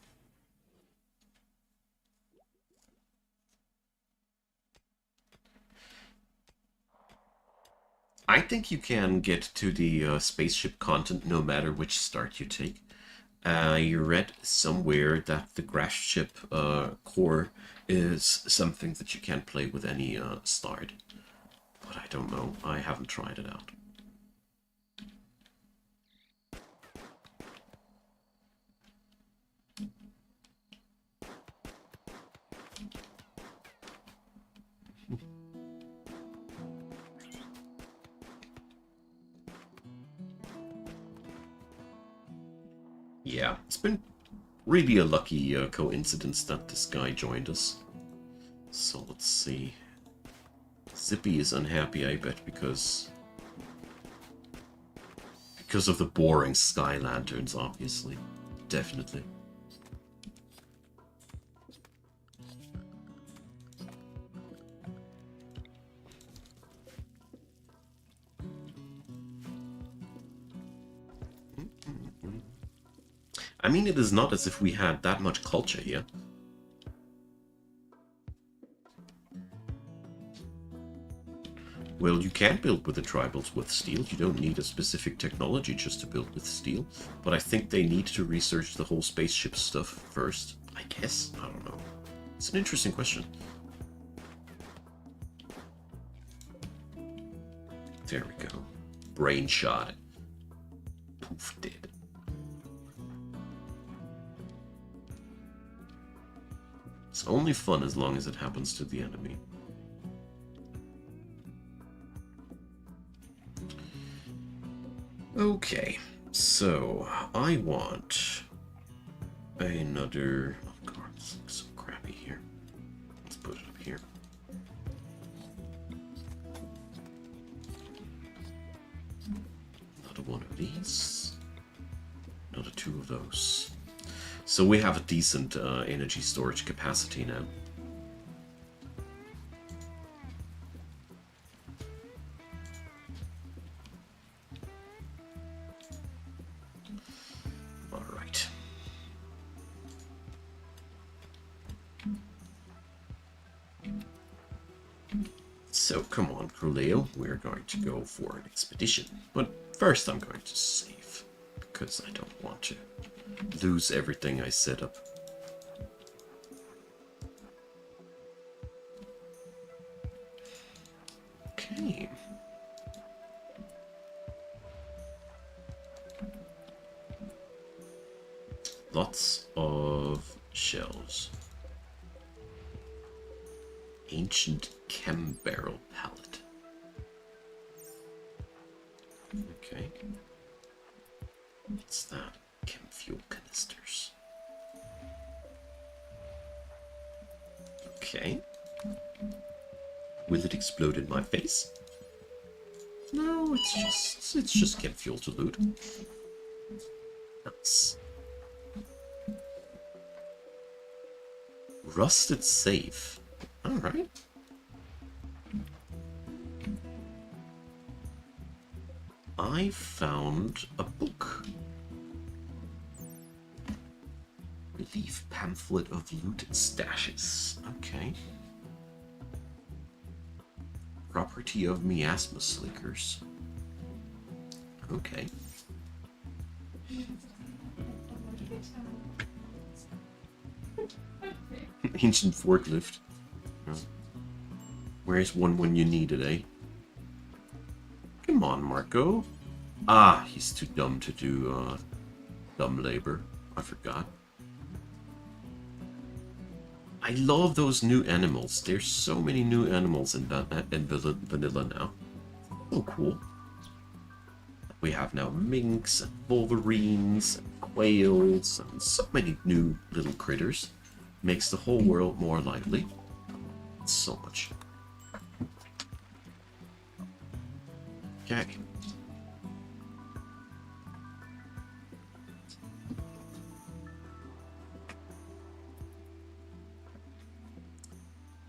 I think you can get to the spaceship content no matter which start you take. I read somewhere that the grass ship core is something that you can play with any start. But I don't know. I haven't tried it out. Yeah, it's been really a lucky coincidence that this guy joined us. So let's see. Zippy is unhappy, I bet, because of the boring sky lanterns, obviously. Definitely. I mean, it is not as if we had that much culture here. Well, you can build with the tribals with steel. You don't need a specific technology just to build with steel. But I think they need to research the whole spaceship stuff first. I guess? I don't know. It's an interesting question. There we go. Brain shot. Poof, dead. It's only fun as long as it happens to the enemy. Okay, so I want another... Oh god, this looks so crappy here. Let's put it up here. Another one of these. Another two of those. So we have a decent energy storage capacity now. Alright. So come on, Cruleo, we're going to go for an expedition. But first I'm going to save, because I don't want to lose everything I set up. Okay. Lots of shells. Ancient chem barrel pallet. Okay. What's that? Chem fuel canisters. Okay. Will it explode in my face? No, it's just chem fuel to loot. Nice. Rusted safe. Alright. I found a book. Relief pamphlet of looted stashes. Okay. Property of miasma slickers. Okay. Ancient forklift. Where's one when you need it, eh? Come on, Marco. Ah, he's too dumb to do dumb labor. I forgot. I love those new animals. There's so many new animals in vanilla now. Oh, cool. We have now minks and wolverines and quails and so many new little critters. Makes the whole world more lively. So much. Okay.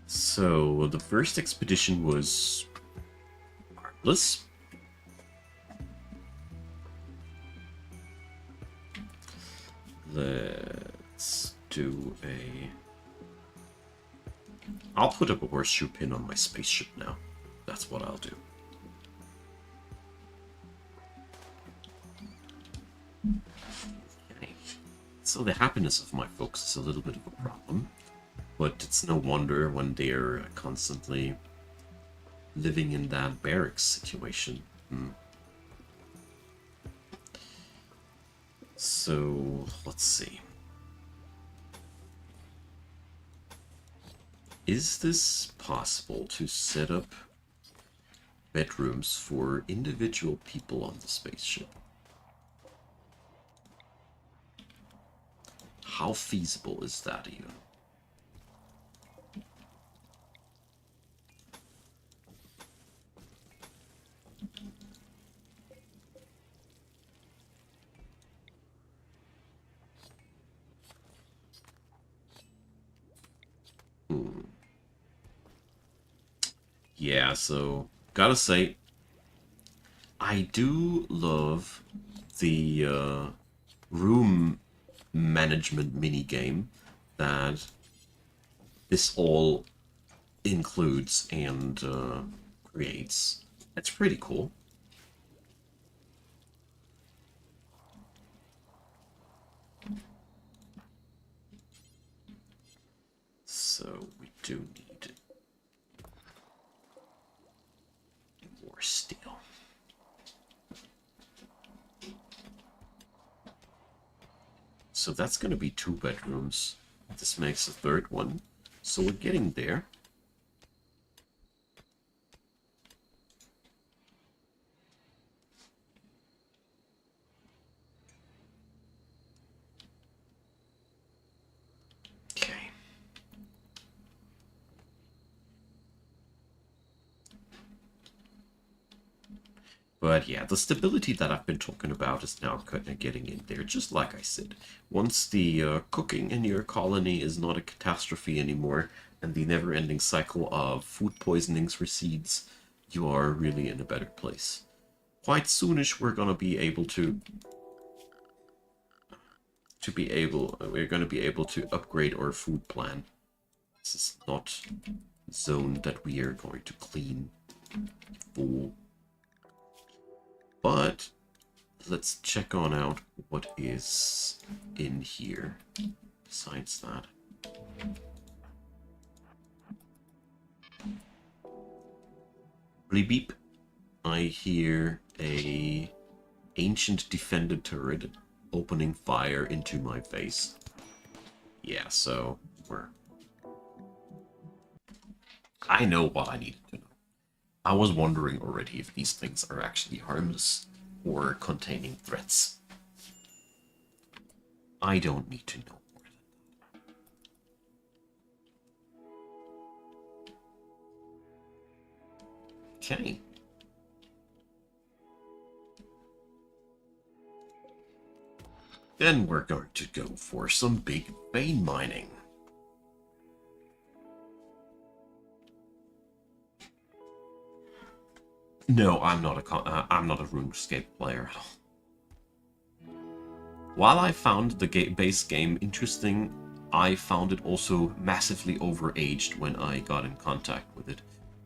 So, the first expedition was heartless. Let's do a... I'll put up a horseshoe pin on my spaceship now. That's what I'll do. Okay. So the happiness of my folks is a little bit of a problem. But it's no wonder when they're constantly living in that barracks situation. So, let's see. Is this possible to set up bedrooms for individual people on the spaceship? How feasible is that even? Yeah, so gotta say, I do love the room management minigame that this all includes and creates. It's pretty cool. So we do need more steel. So that's going to be 2 bedrooms. This makes a 3rd one. So we're getting there. Okay. But yeah, the stability that I've been talking about is now kind of getting in there, just like I said. Once the cooking in your colony is not a catastrophe anymore, and the never-ending cycle of food poisonings recedes, you are really in a better place. Quite soonish, we're gonna be able to upgrade our food plan. This is not a zone that we are going to clean full. But let's check on out what is in here besides that. Bleep beep. I hear a ancient defended turret opening fire into my face. Yeah, so I know what I needed to know. I was wondering already if these things are actually harmless. or containing threats. I don't need to know more than that. Okay. Then we're going to go for some big vein mining. No, I'm not a RuneScape player at all. While I found the base game interesting, I found it also massively overaged when I got in contact with it.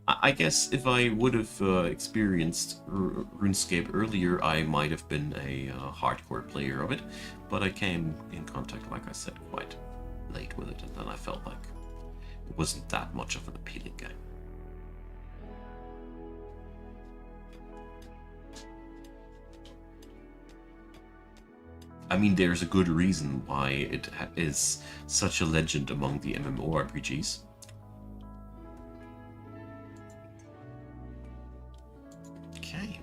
I guess if I would have experienced RuneScape earlier, I might have been a hardcore player of it, but I came in contact, like I said, quite late with it, and then I felt like it wasn't that much of an appealing game. I mean, there's a good reason why it is such a legend among the MMORPGs. Okay.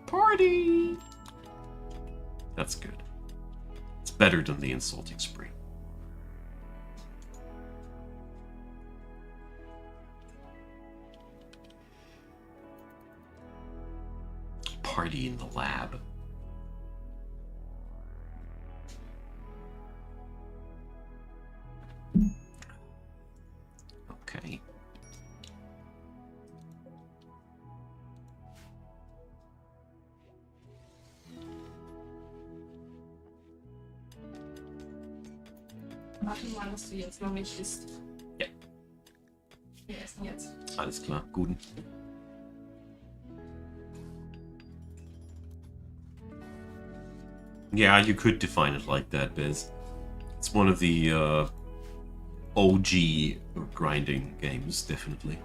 Party! That's good. It's better than the insulting spree. Party in the lab. Okay. Warte mal, dass du jetzt noch nicht isst. Ja. Wir essen jetzt. Alles klar, guten. Yeah, you could define it like that, Biz. It's one of the OG grinding games, definitely.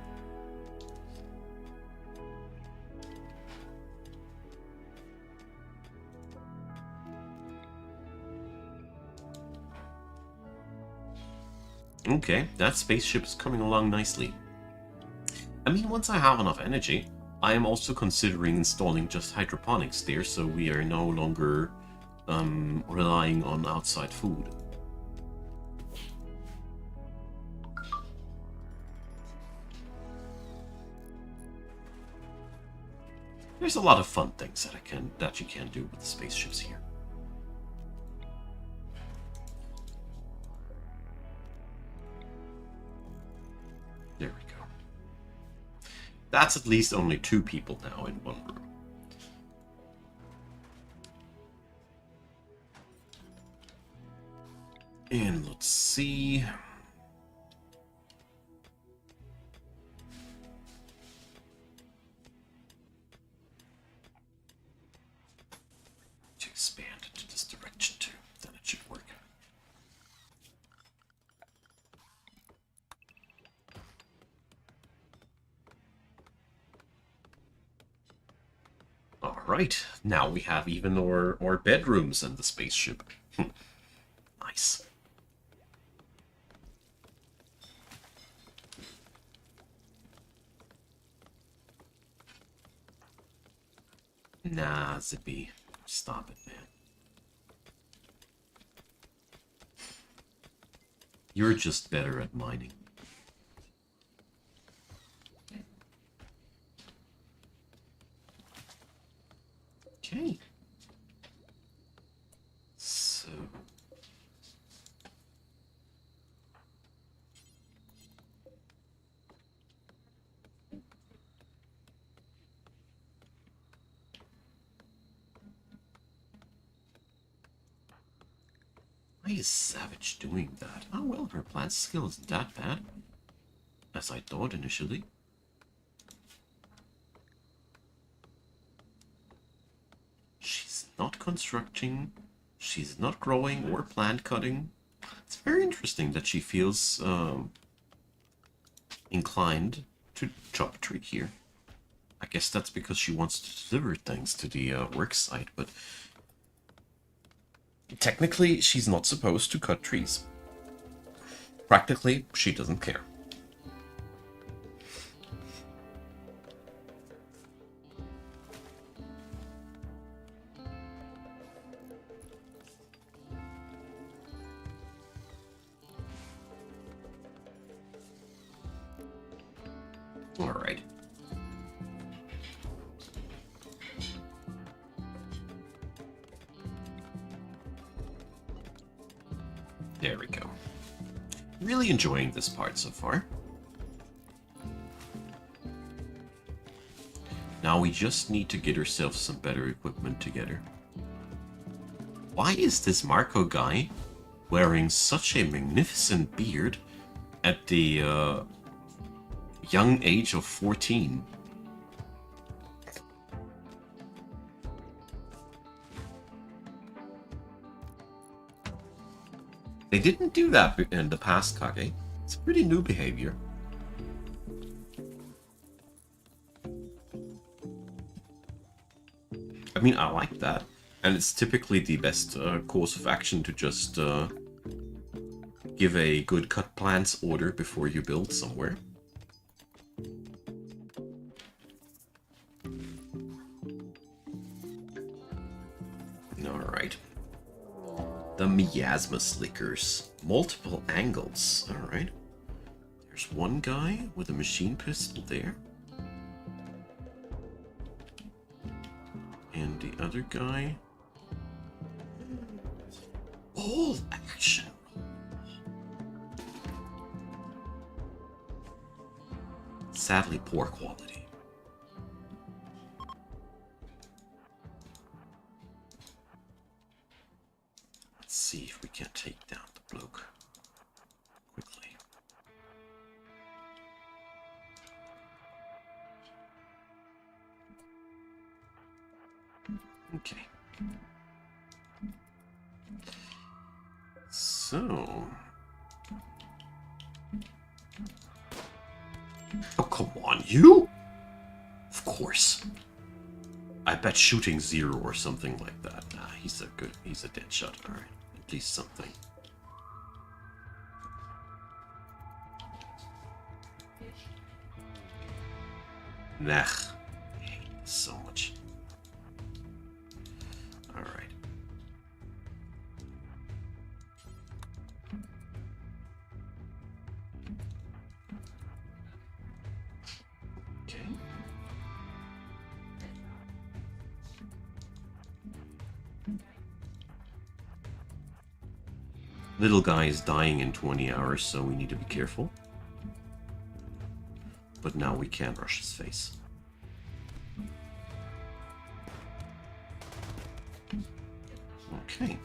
Okay, that spaceship is coming along nicely. I mean, once I have enough energy, I am also considering installing just hydroponics there, so we are no longer relying on outside food. There's a lot of fun things that you can do with the spaceships here. There we go. That's at least only 2 people now in one room. And let's see. To expand into this direction too, then it should work. Alright, now we have even our bedrooms in the spaceship. Nice. Nah, Zippy. Stop it, man. You're just better at mining. Okay. So... Why is Savage doing that? Oh well, her plant skill isn't that bad, as I thought initially. She's not constructing, she's not growing or plant cutting. It's very interesting that she feels inclined to chop a tree here. I guess that's because she wants to deliver things to the work site, but technically, she's not supposed to cut trees. Practically, she doesn't care. Alright. There we go. Really enjoying this part so far. Now we just need to get ourselves some better equipment together. Why is this Marco guy wearing such a magnificent beard at the young age of 14? They didn't do that in the past, Kage. It's pretty new behavior. I mean, I like that. And it's typically the best course of action to just give a good cut plans order before you build somewhere. Alright. The miasma slickers. Multiple angles. Alright. There's one guy with a machine pistol there. And the other guy... all action. Sadly, poor quality. Let's see if we can take down the bloke quickly. Okay. So... oh, come on, you? Of course. I bet shooting 0 or something like that. Nah, he's a dead shot. Alright, at least something. Nah, I hate this so much. Alright. Okay. Little guy is dying in 20 hours, so we need to be careful. But now we can't rush his face. Okay.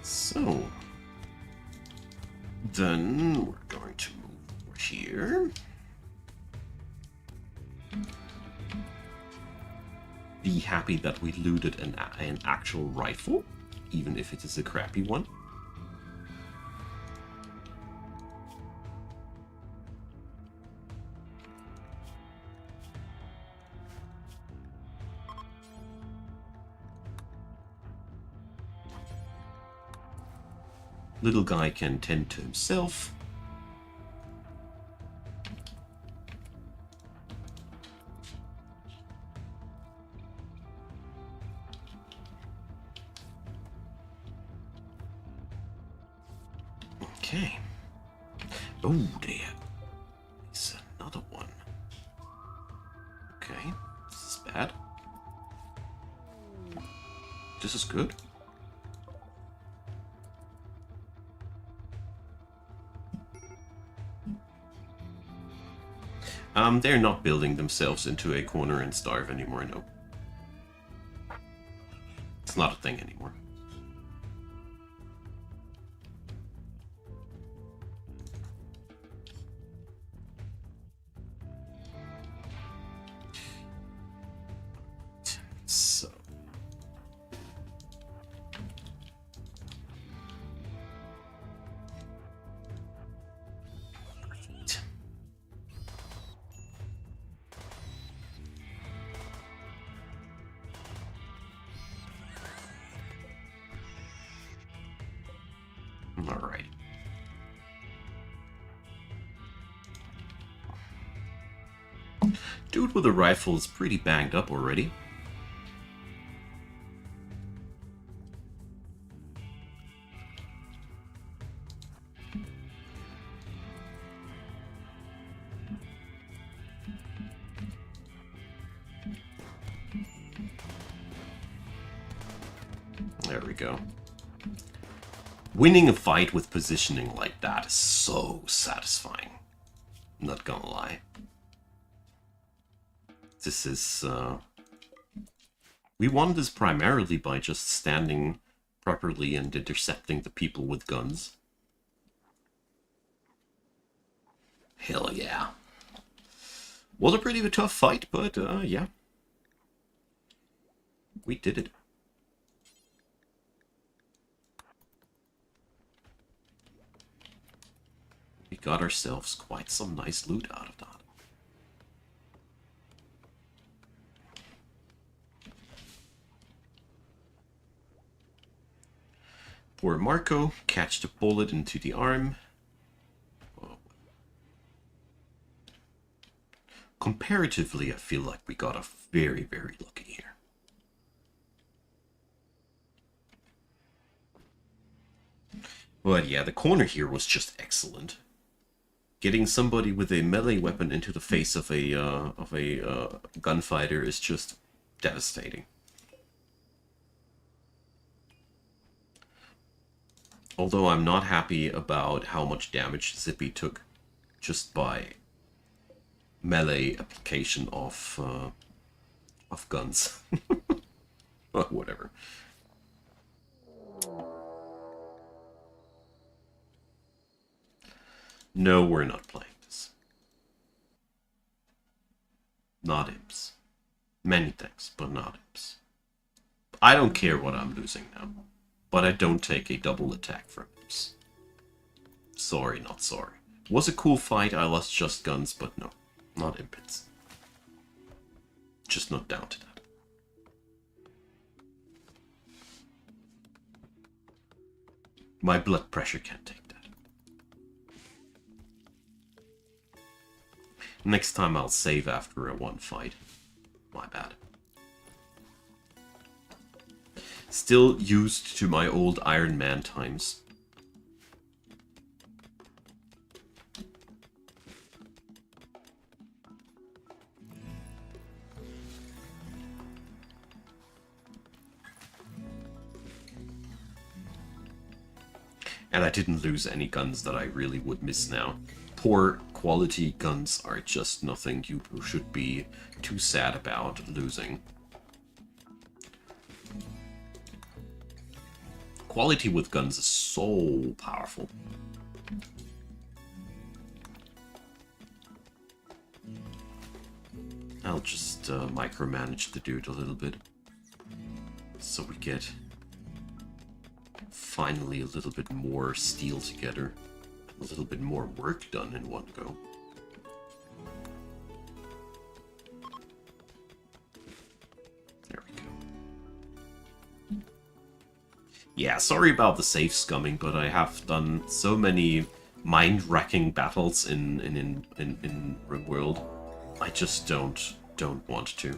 So, then we're going to move over here. Be happy that we looted an actual rifle, even if it is a crappy one. Little guy can tend to himself. Okay. Oh dear. It's another one. Okay. This is bad. This is good. They're not building themselves into a corner and starve anymore, no. It's not a thing anymore. So... alright. Dude with a rifle is pretty banged up already. There we go. Winning a fight with positioning like that is so satisfying. Not gonna lie. This is... We won this primarily by just standing properly and intercepting the people with guns. Hell yeah. Was a pretty tough fight, but yeah. We did it. We got ourselves quite some nice loot out of that. Poor Marco catched a bullet into the arm. Oh. Comparatively, I feel like we got a very, very lucky here. But yeah, the corner here was just excellent. Getting somebody with a melee weapon into the face of a gunfighter is just devastating. Although I'm not happy about how much damage Zippy took just by melee application of guns. But whatever. No, we're not playing this. Not imps. Many thanks, but not imps. I don't care what I'm losing now. But I don't take a double attack from imps. Sorry, not sorry. Was a cool fight, I lost just guns, but no. Not imps. Just not down to that. My blood pressure can't take that. Next time I'll save after a one fight. My bad. Still used to my old Iron Man times. And I didn't lose any guns that I really would miss now. Poor quality guns are just nothing you should be too sad about losing. Quality with guns is so powerful. I'll just micromanage the dude a little bit. So we get finally a little bit more steel together. A little bit more work done in one go. There we go. Yeah, sorry about the save scumming, but I have done so many mind-wracking battles in Rimworld. I just don't want to.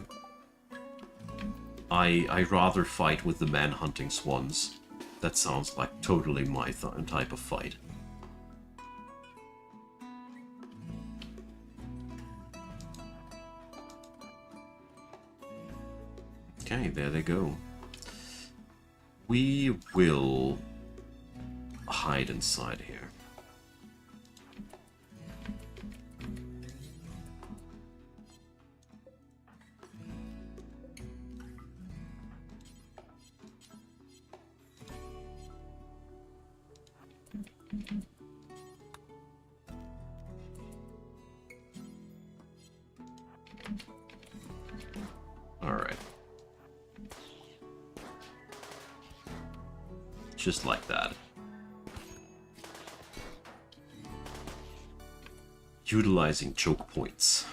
I rather fight with the man-hunting swans. That sounds like totally my type of fight. Okay, there they go. We will hide inside here. Alright. Just like that. Utilizing choke points.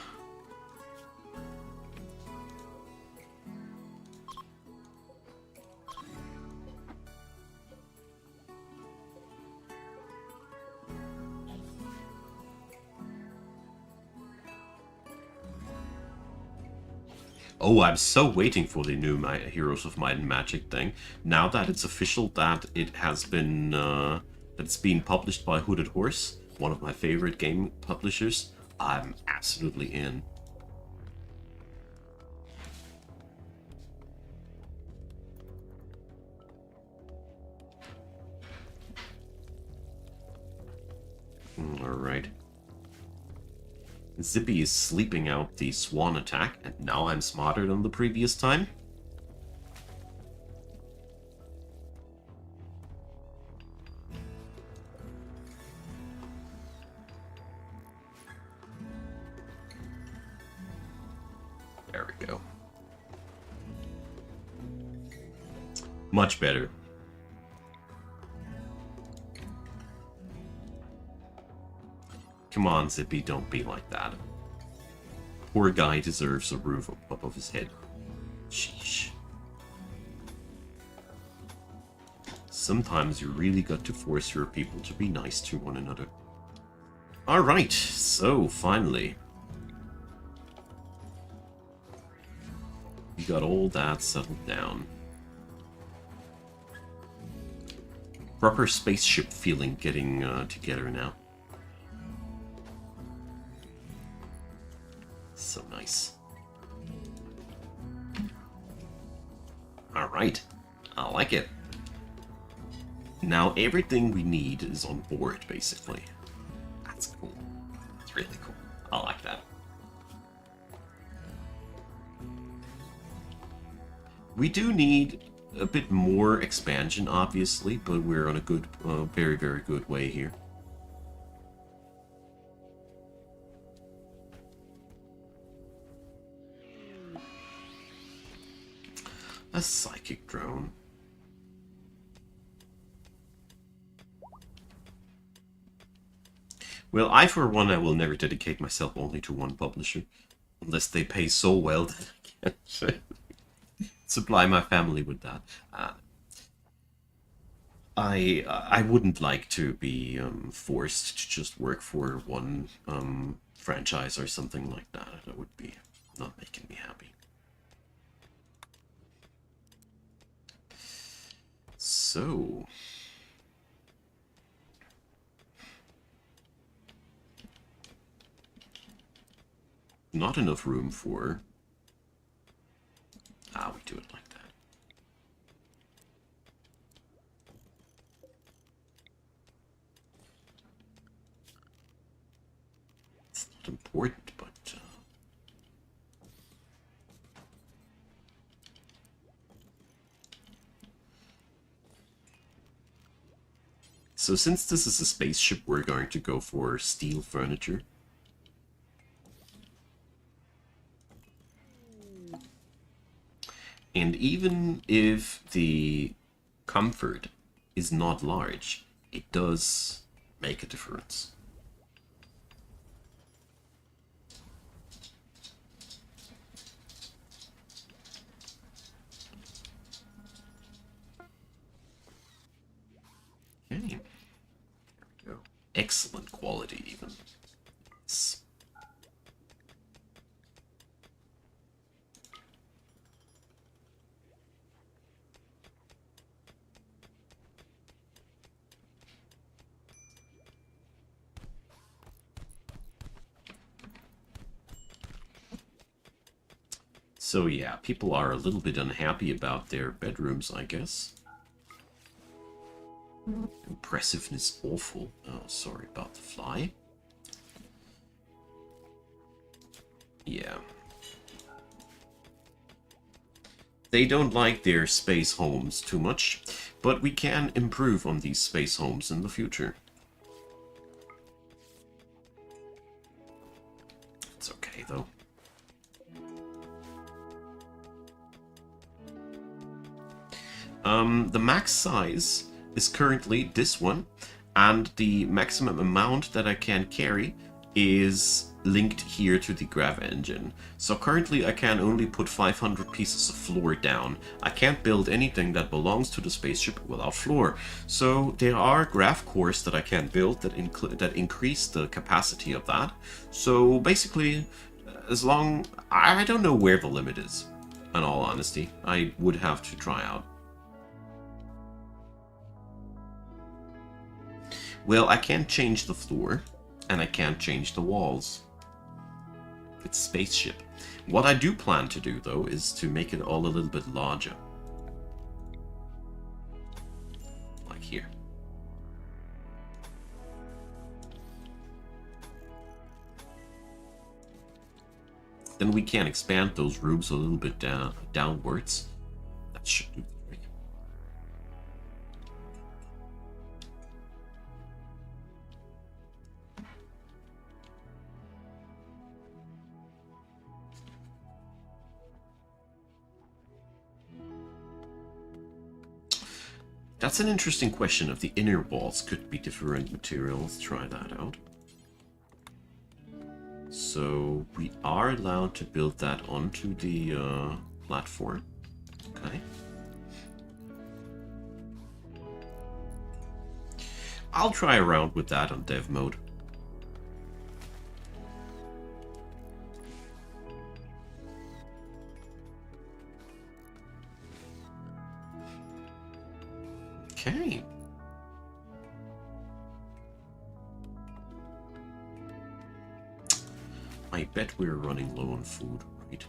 Oh, I'm so waiting for the new Heroes of Might and Magic thing. Now that it's official that it has been, that it's being published by Hooded Horse, one of my favorite game publishers, I'm absolutely in. Alright. Zippy is sleeping out the swan attack, and now I'm smarter than the previous time. There we go. Much better. Come on, Zippy, don't be like that. Poor guy deserves a roof above his head. Sheesh. Sometimes you really got to force your people to be nice to one another. Alright, so finally. We got all that settled down. Proper spaceship feeling getting together now. So nice. Alright, I like it. Now everything we need is on board, basically. That's cool. It's really cool. I like that. We do need a bit more expansion, obviously, but we're on a good, very, very good way here. A psychic drone. Well, for one, I will never dedicate myself only to one publisher, unless they pay so well that I can't supply my family with that. I wouldn't like to be forced to just work for one franchise or something like that. That would be not making me happy. So, not enough room for... we do it like that. It's not important, but... So since this is a spaceship, we're going to go for steel furniture. And even if the comfort is not large, it does make a difference. Okay. There we go. Excellent quality, even. Yes. So yeah, people are a little bit unhappy about their bedrooms, I guess. Impressiveness awful. Oh, sorry about the fly. Yeah. They don't like their space homes too much, but we can improve on these space homes in the future. It's okay, though. The max size is currently this one, and the maximum amount that I can carry is linked here to the grav engine. So currently I can only put 500 pieces of floor down. I can't build anything that belongs to the spaceship without floor. So there are grav cores that I can build that increase the capacity of that. So basically, as long... I don't know where the limit is, in all honesty. I would have to try out. Well, I can't change the floor, and I can't change the walls. It's spaceship. What I do plan to do, though, is to make it all a little bit larger. Like here. then we can expand those rooms a little bit downwards. That should do the trick. That's an interesting question if the inner walls could be different materials. Try that out. So we are allowed to build that onto the platform. Okay. I'll try around with that on dev mode. Okay. I bet we're running low on food, right?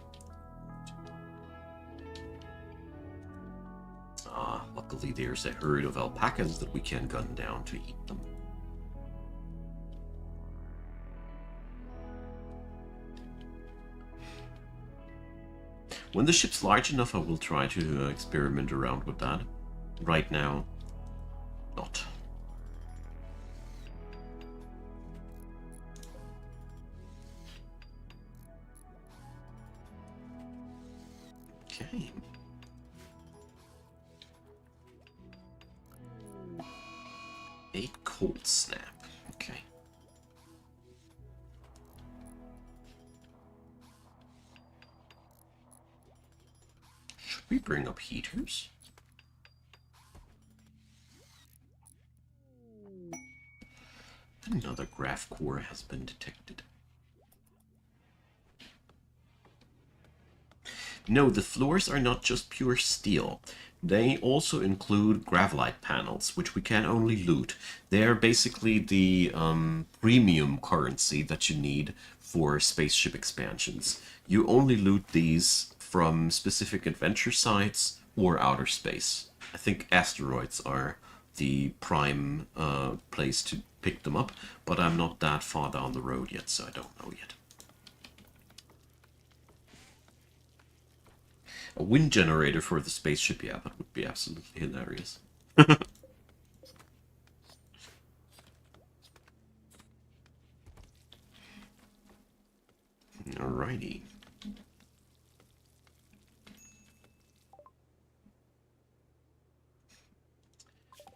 Ah, luckily there's a herd of alpacas that we can gun down to eat them. When the ship's large enough, I will try to experiment around with that. Right now, not. Okay. A cold snap. Okay. Should we bring up heaters? Another graph core has been detected. No, the floors are not just pure steel. They also include gravelite panels, which we can only loot. They're basically the premium currency that you need for spaceship expansions. You only loot these from specific adventure sites or outer space. I think asteroids are the prime place to pick them up, but I'm not that far down the road yet, so I don't know yet. A wind generator for the spaceship, yeah, that would be absolutely hilarious. Alrighty.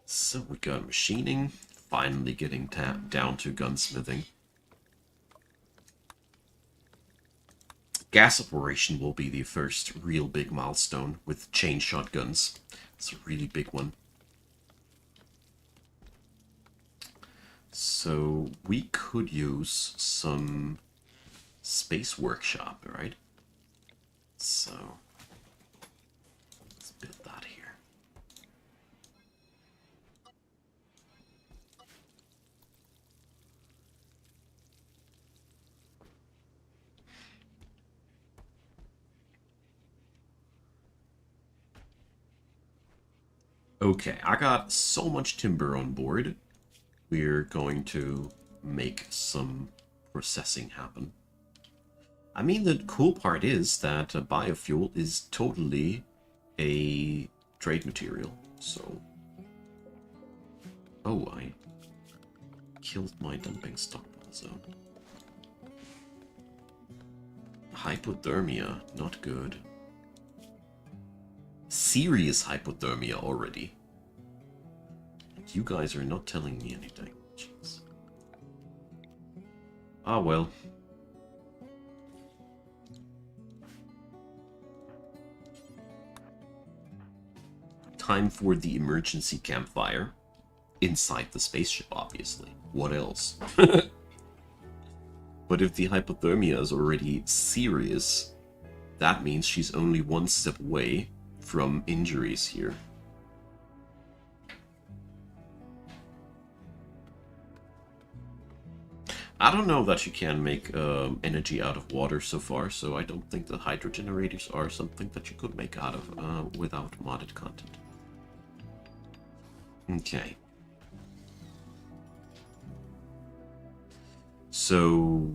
So we got machining, finally getting down to gunsmithing. Gas operation will be the first real big milestone with chain shotguns. It's a really big one. So we could use some space workshop, right? So let's build that here. Okay, I got so much timber on board. We're going to make some processing happen. I mean, the cool part is that biofuel is totally a trade material, so... Oh, I killed my dumping stockpile zone. Hypothermia, not good. Serious hypothermia already. And you guys are not telling me anything. Jeez. Ah, well. Time for the emergency campfire. Inside the spaceship, obviously. What else? But if the hypothermia is already serious, that means she's only one step away from injuries here. I don't know that you can make energy out of water so far, so I don't think the hydro generators are something that you could make out of without modded content. Okay. So,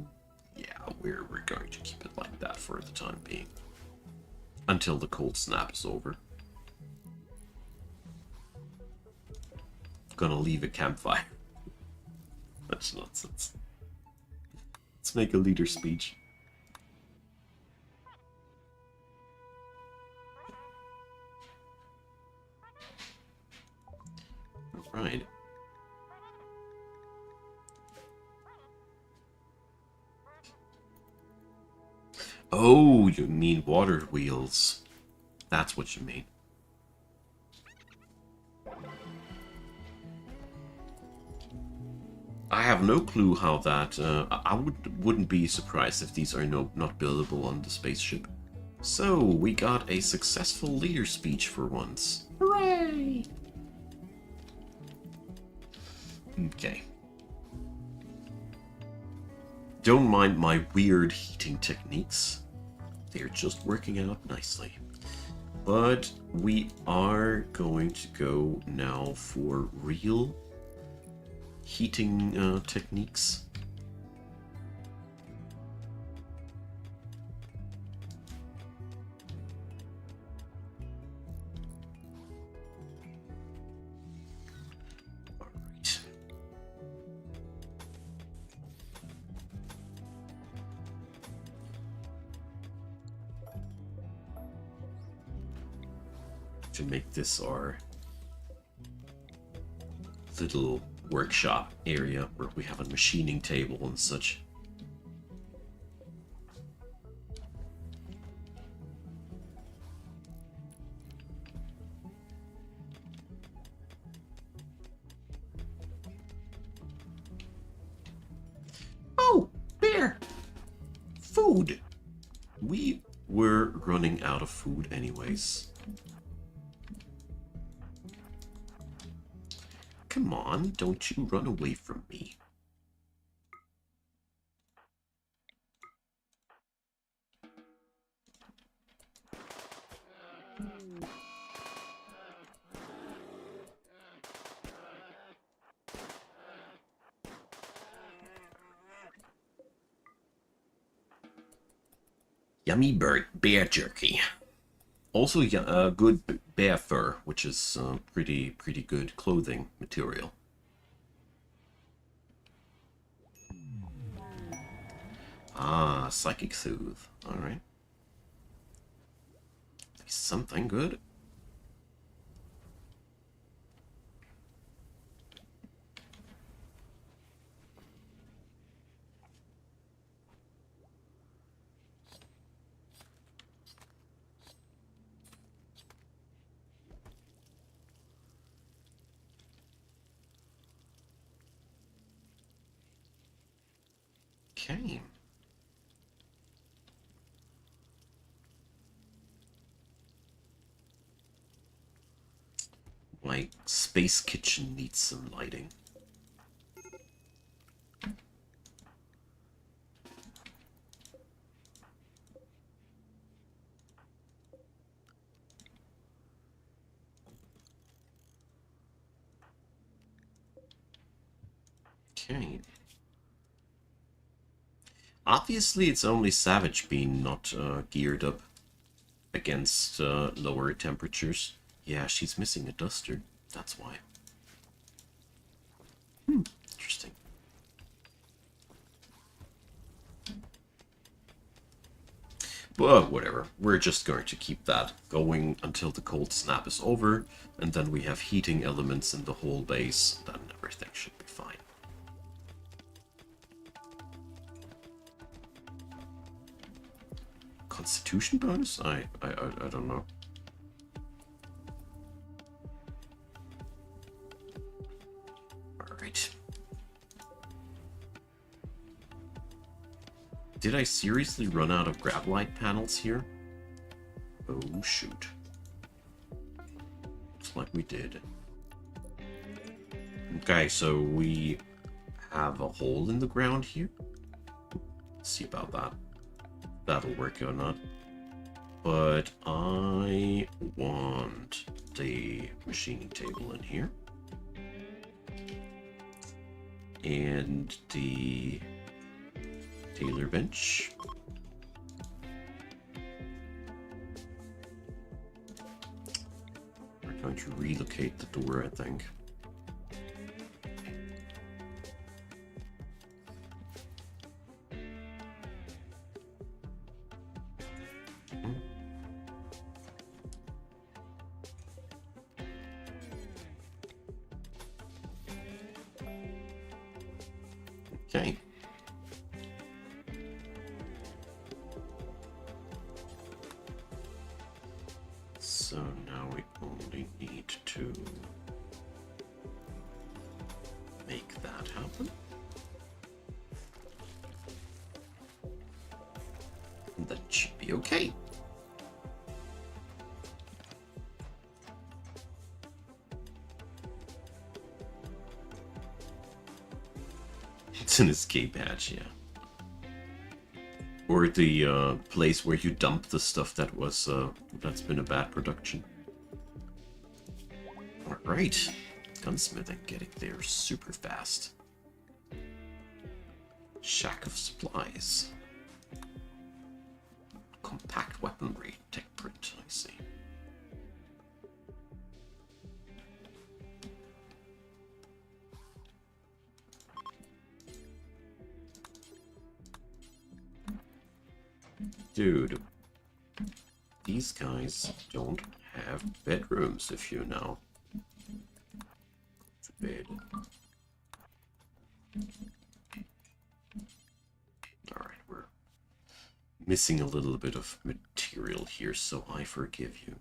yeah. we're going to keep it like that for the time being. Until the cold snap is over. Gonna leave a campfire. That's nonsense. Let's make a leader speech. Alright. Oh, you mean water wheels. That's what you mean. I have no clue how that... I wouldn't be surprised if these are not buildable on the spaceship. So, we got a successful leader speech for once. Hooray! Okay. Don't mind my weird heating techniques. They're just working out nicely. But we are going to go now for real heating techniques. All right. To make this our little workshop area where we have a machining table and such. Oh, beer! Food! We were running out of food anyways. Come on, don't you run away from me. Yummy bear jerky. Also, good bear fur, which is pretty good clothing material. Ah, psychic soothe. All right. Something good. Okay. My space kitchen needs some lighting. Okay. Obviously, it's only Savage Bean not geared up against lower temperatures. Yeah, she's missing a duster. That's why. Interesting. But whatever. We're just going to keep that going until the cold snap is over, and then we have heating elements in the whole base. Then everything should be fine. Constitution bonus? I don't know. Alright. Did I seriously run out of grab light panels here? Oh shoot. Looks like we did. Okay, so we have a hole in the ground here. Let's see about that. That'll work or not. But I want the machining table in here. And the Tailor bench. We're going to relocate the door, I think. Okay. So now we only need to make that happen. And that should be okay. It's an escape hatch, yeah. Or the place where you dump the stuff that was that's been a bad production. Alright. Gunsmithing getting there super fast. Shack of supplies. Compact weaponry, tech print, I see. Dude, these guys don't have bedrooms, if you know. Bed. Alright, we're missing a little bit of material here, so I forgive you.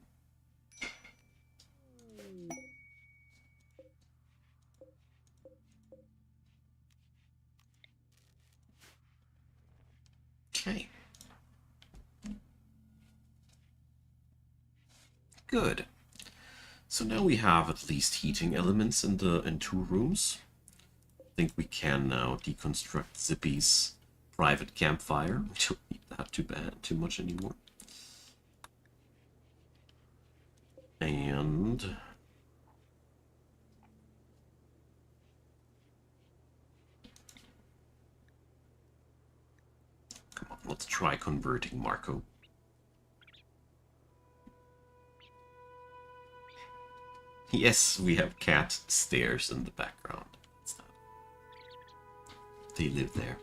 Okay. Good. So now we have at least heating elements in two rooms. I think we can now deconstruct Zippy's private campfire. We don't need that too much anymore. And come on, let's try converting Marco. Yes, we have cat stairs in the background. They live there.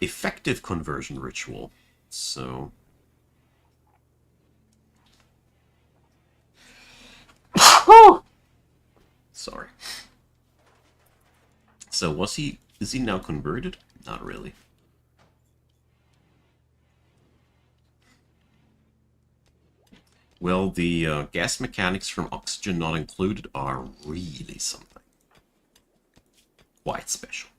Effective conversion ritual. So... Sorry. So is he now converted? Not really. Well, the gas mechanics from Oxygen Not Included are really something. Quite special.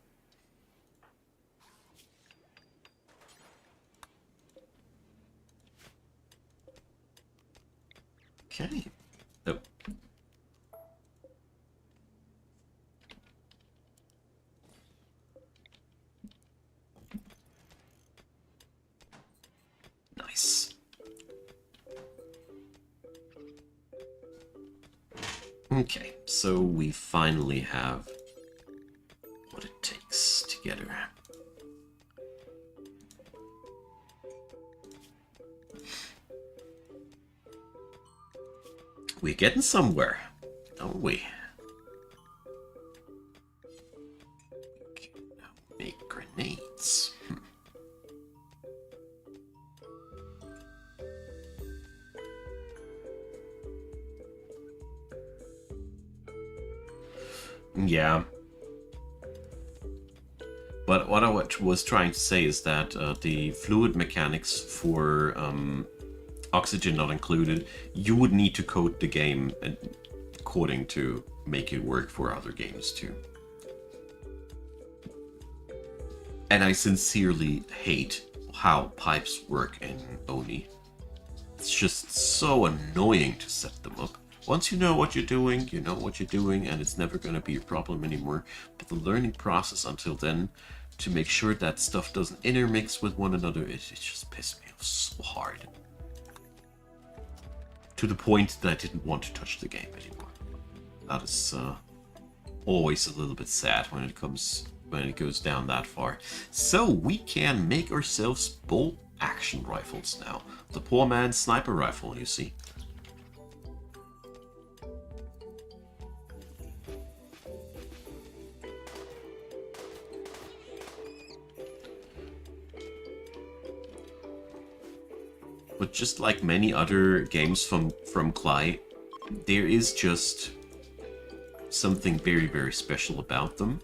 Okay. Oh. Nice. Okay, so we finally have what it takes together. We're getting somewhere, don't we? We can now make grenades. Yeah. But what I was trying to say is that the fluid mechanics for Oxygen Not Included, you would need to code the game according to make it work for other games too. And I sincerely hate how pipes work in Oni. It's just so annoying to set them up. Once you know what you're doing, you know what you're doing, and it's never going to be a problem anymore. But the learning process until then, to make sure that stuff doesn't intermix with one another, it just pissed me off so hard. To the point that I didn't want to touch the game anymore. That is always a little bit sad when it comes when it goes down that far. So we can make ourselves bolt action rifles now. The poor man's sniper rifle, you see. But just like many other games from Cly, there is just something very, very special about them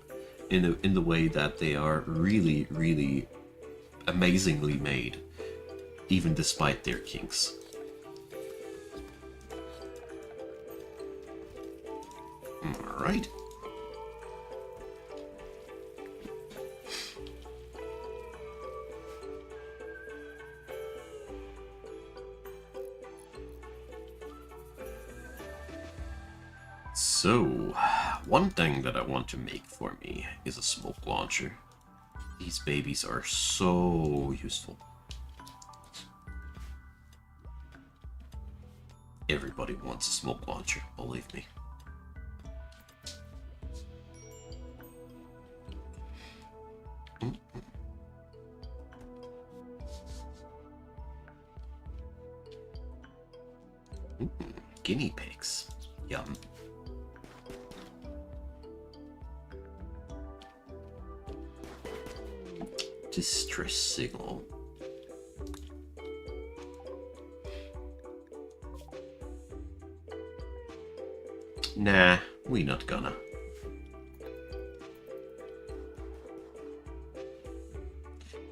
in the way that they are really, really amazingly made, even despite their kinks. All right. So, one thing that I want to make for me is a smoke launcher. These babies are so useful. Everybody wants a smoke launcher, believe me. Guinea pigs. Yum. Distress signal. Nah, we not gonna.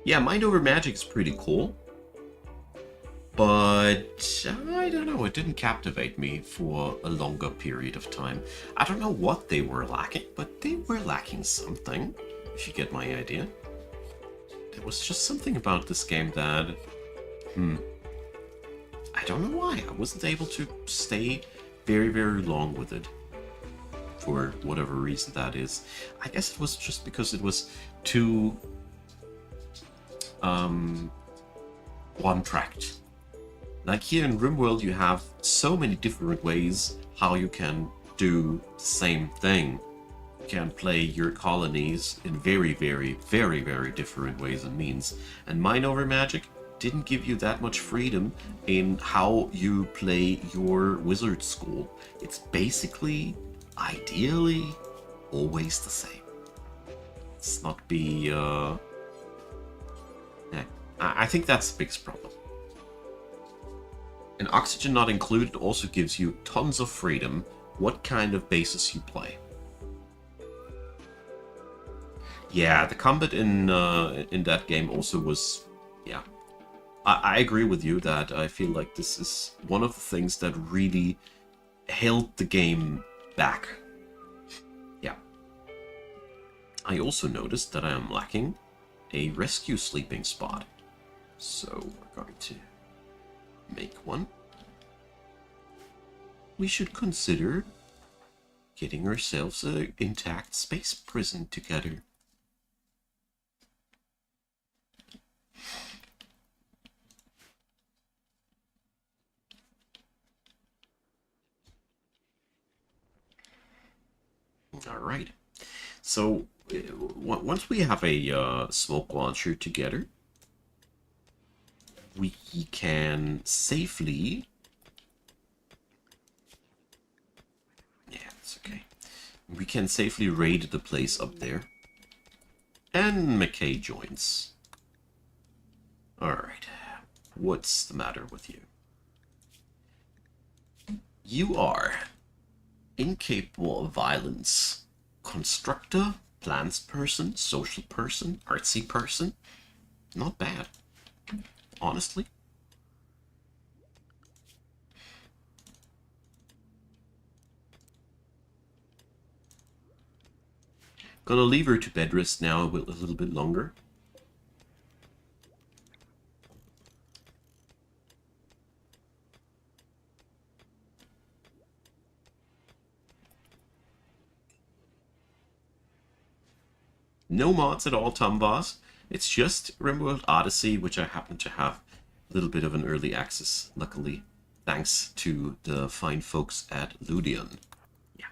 Yeah, Mind Over Magic is pretty cool. But I don't know, it didn't captivate me for a longer period of time. I don't know what they were lacking, but they were lacking something, if you get my idea. There was just something about this game that... I don't know why. I wasn't able to stay very, very long with it. For whatever reason that is. I guess it was just because it was too... one-tracked. Like here in Rimworld, you have so many different ways how you can do the same thing. You can play your colonies in very, very, very, very different ways and means. And Mind Over Magic didn't give you that much freedom in how you play your wizard school. It's basically, ideally, always the same. Let's not be, I think that's the biggest problem. And Oxygen Not Included also gives you tons of freedom what kind of bases you play. Yeah, the combat in that game also was... Yeah. I agree with you that I feel like this is one of the things that really held the game back. Yeah. I also noticed that I am lacking a rescue sleeping spot. So we're going to make one. We should consider getting ourselves an intact space prison together. All right. So once we have a smoke launcher together, we can safely... Yeah, it's okay. We can safely raid the place up there. And McKay joins. Alright. What's the matter with you? You are incapable of violence. Constructor, plans person, social person, artsy person. Not bad. Honestly. Gonna leave her to bed rest now a little bit longer. No mods at all, Tomboss. It's just Rimworld Odyssey, which I happen to have a little bit of an early access, luckily, thanks to the fine folks at Ludion. Yeah.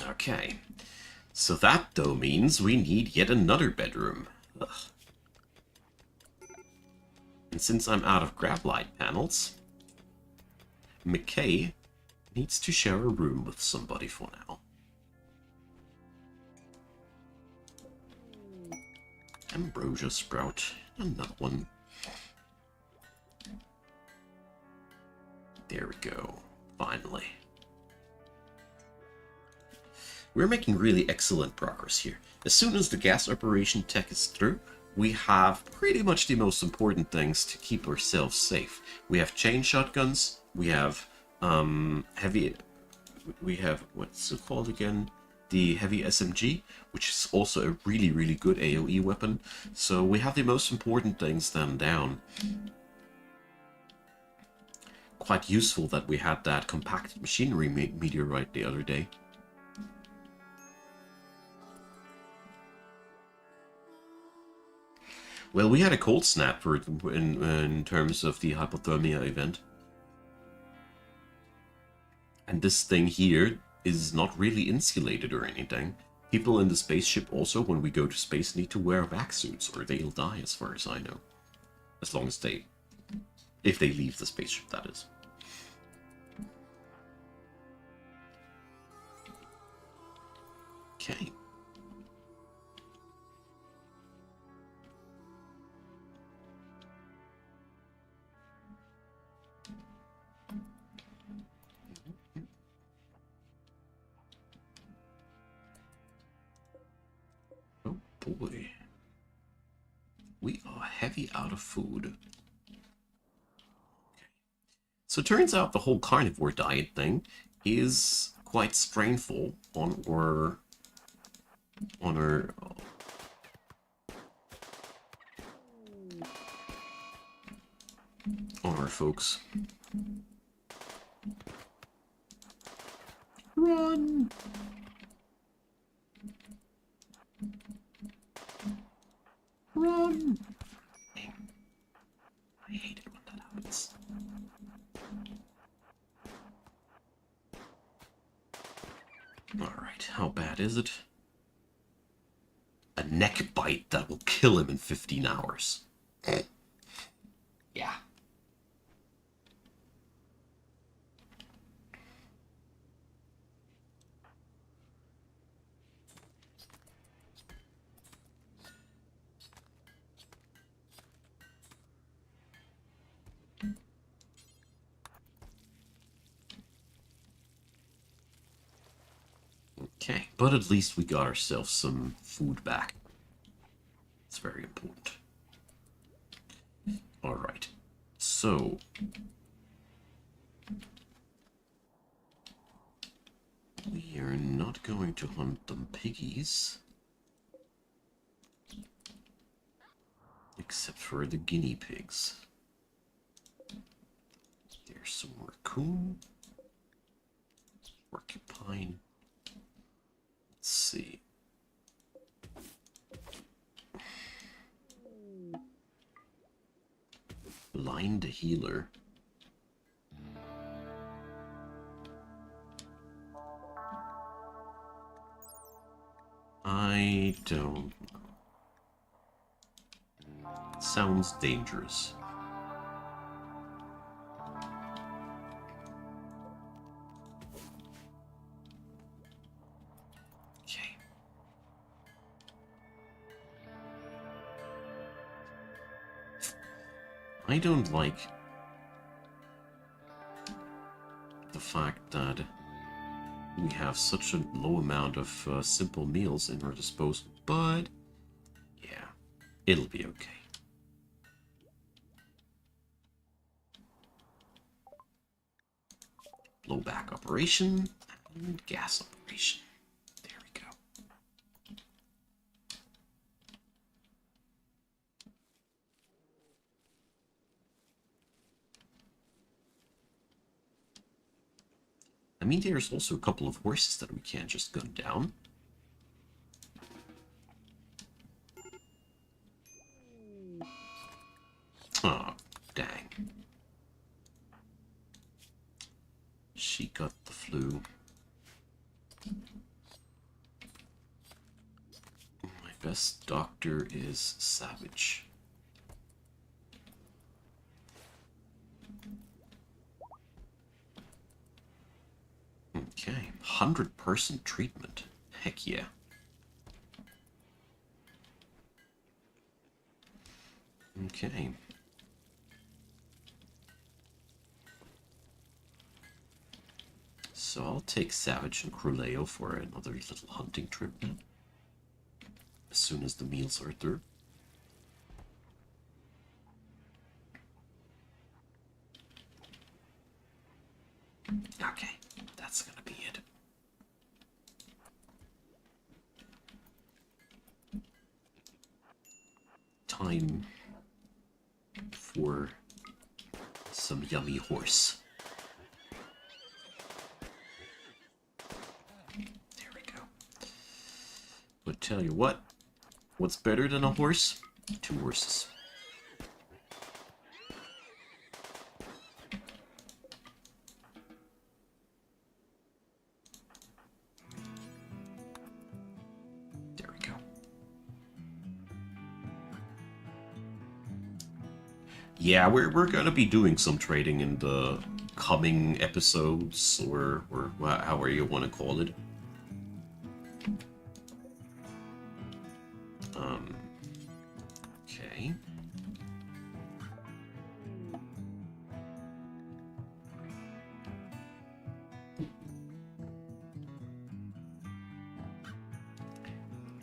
Okay. So that, though, means we need yet another bedroom. Ugh. And since I'm out of grab light panels, McKay needs to share a room with somebody for now. Ambrosia sprout. Another one. There we go. Finally. We're making really excellent progress here. As soon as the gas operation tech is through, we have pretty much the most important things to keep ourselves safe. We have chain shotguns, we have what's it called again? The heavy SMG, which is also a really, really good AoE weapon. So we have the most important things then down. Quite useful that we had that compacted machinery meteorite the other day. Well, we had a cold snap for it in terms of the hypothermia event. And this thing here is not really insulated or anything. People in the spaceship also, when we go to space, need to wear vac suits or they'll die, as far as I know. As long as they... if they leave the spaceship, that is. Okay. Oh boy. We are heavy out of food. Okay. So it turns out the whole carnivore diet thing is quite strainful on our folks. Run! Run! Dang. I hate it when that happens. Alright, how bad is it? A neck bite that will kill him in 15 hours. Yeah. Okay, but at least we got ourselves some food back. It's very important. Alright, so... we are not going to hunt them piggies. Except for the guinea pigs. There's some raccoon. Porcupine. Let's see. Line the healer. I don't know. Sounds dangerous. Okay. I don't like the fact that we have such a low amount of simple meals in our disposal, but yeah, it'll be okay. Blowback operation and gas operation. There we go. I mean, there's also a couple of horses that we can't just gun down. Oh, dang. She got the flu. best doctor is Savage. Okay, 100-person treatment. Heck yeah. Okay. So I'll take Savage and Cruleo for another little hunting trip now. As soon as the meals are through. Okay, that's gonna be it. Time for some yummy horse. There we go. But tell you what, what's better than a horse? 2 horses. There we go. Yeah, we're gonna be doing some trading in the coming episodes, or however you want to call it. Okay.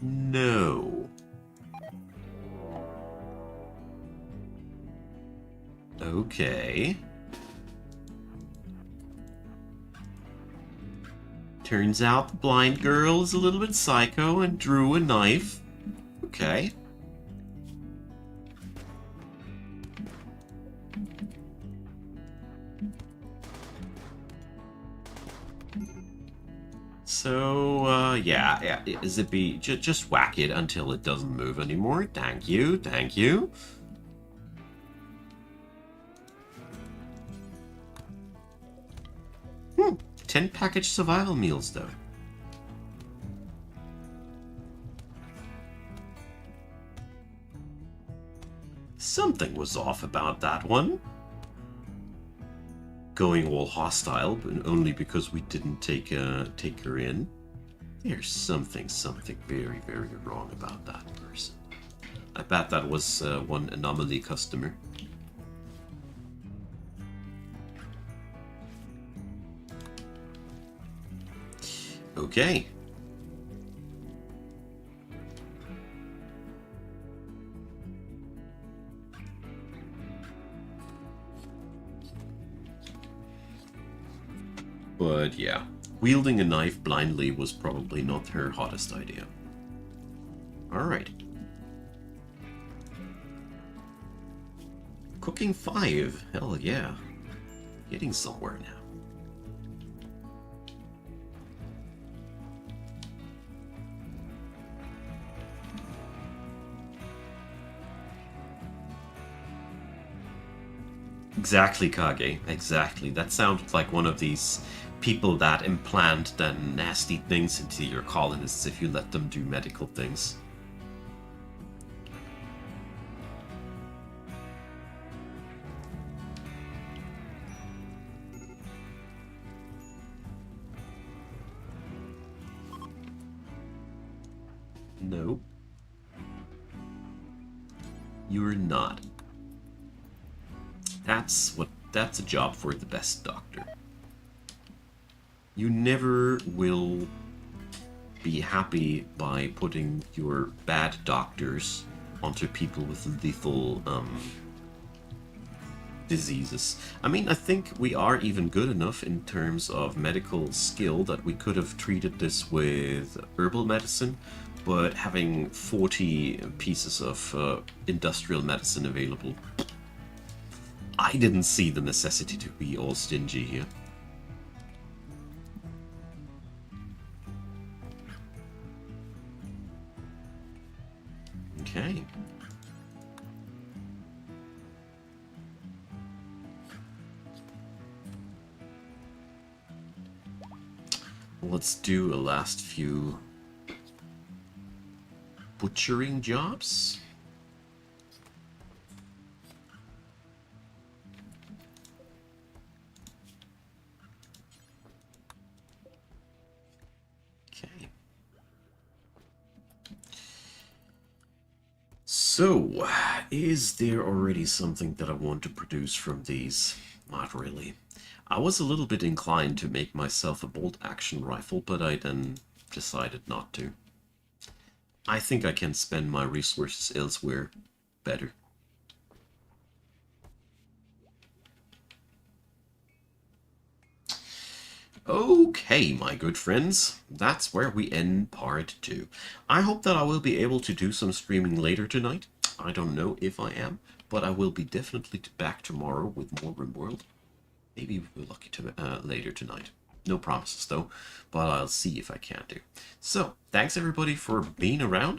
No. Okay. Turns out the blind girl is a little bit psycho and drew a knife. Okay. So, yeah, is it be... just whack it until it doesn't move anymore. Thank you, thank you. Hmm, 10 packaged survival meals, though. Something was off about that one. Going all hostile, but only because we didn't take her in. There's something very, very wrong about that person. I bet that was one anomaly customer. Okay. But yeah, wielding a knife blindly was probably not her hottest idea. Alright. Cooking 5, hell yeah. Getting somewhere now. Exactly, Kage. Exactly. That sounds like one of these people that implant the nasty things into your colonists if you let them do medical things. No. You're not. That's a job for the best doctor. You never will be happy by putting your bad doctors onto people with lethal diseases. I mean, I think we are even good enough in terms of medical skill that we could have treated this with herbal medicine, but having 40 pieces of industrial medicine available, I didn't see the necessity to be all stingy here. Okay. Let's do a last few butchering jobs. Okay. So, is there already something that I want to produce from these? Not really. I was a little bit inclined to make myself a bolt-action rifle, but I then decided not to. I think I can spend my resources elsewhere better. Okay, my good friends, that's where we end part 2. I hope that I will be able to do some streaming later tonight. I don't know if I am, but I will be definitely back tomorrow with more Rimworld. Maybe we're lucky to later tonight. No promises though, but I'll see if I can do. So, thanks everybody for being around.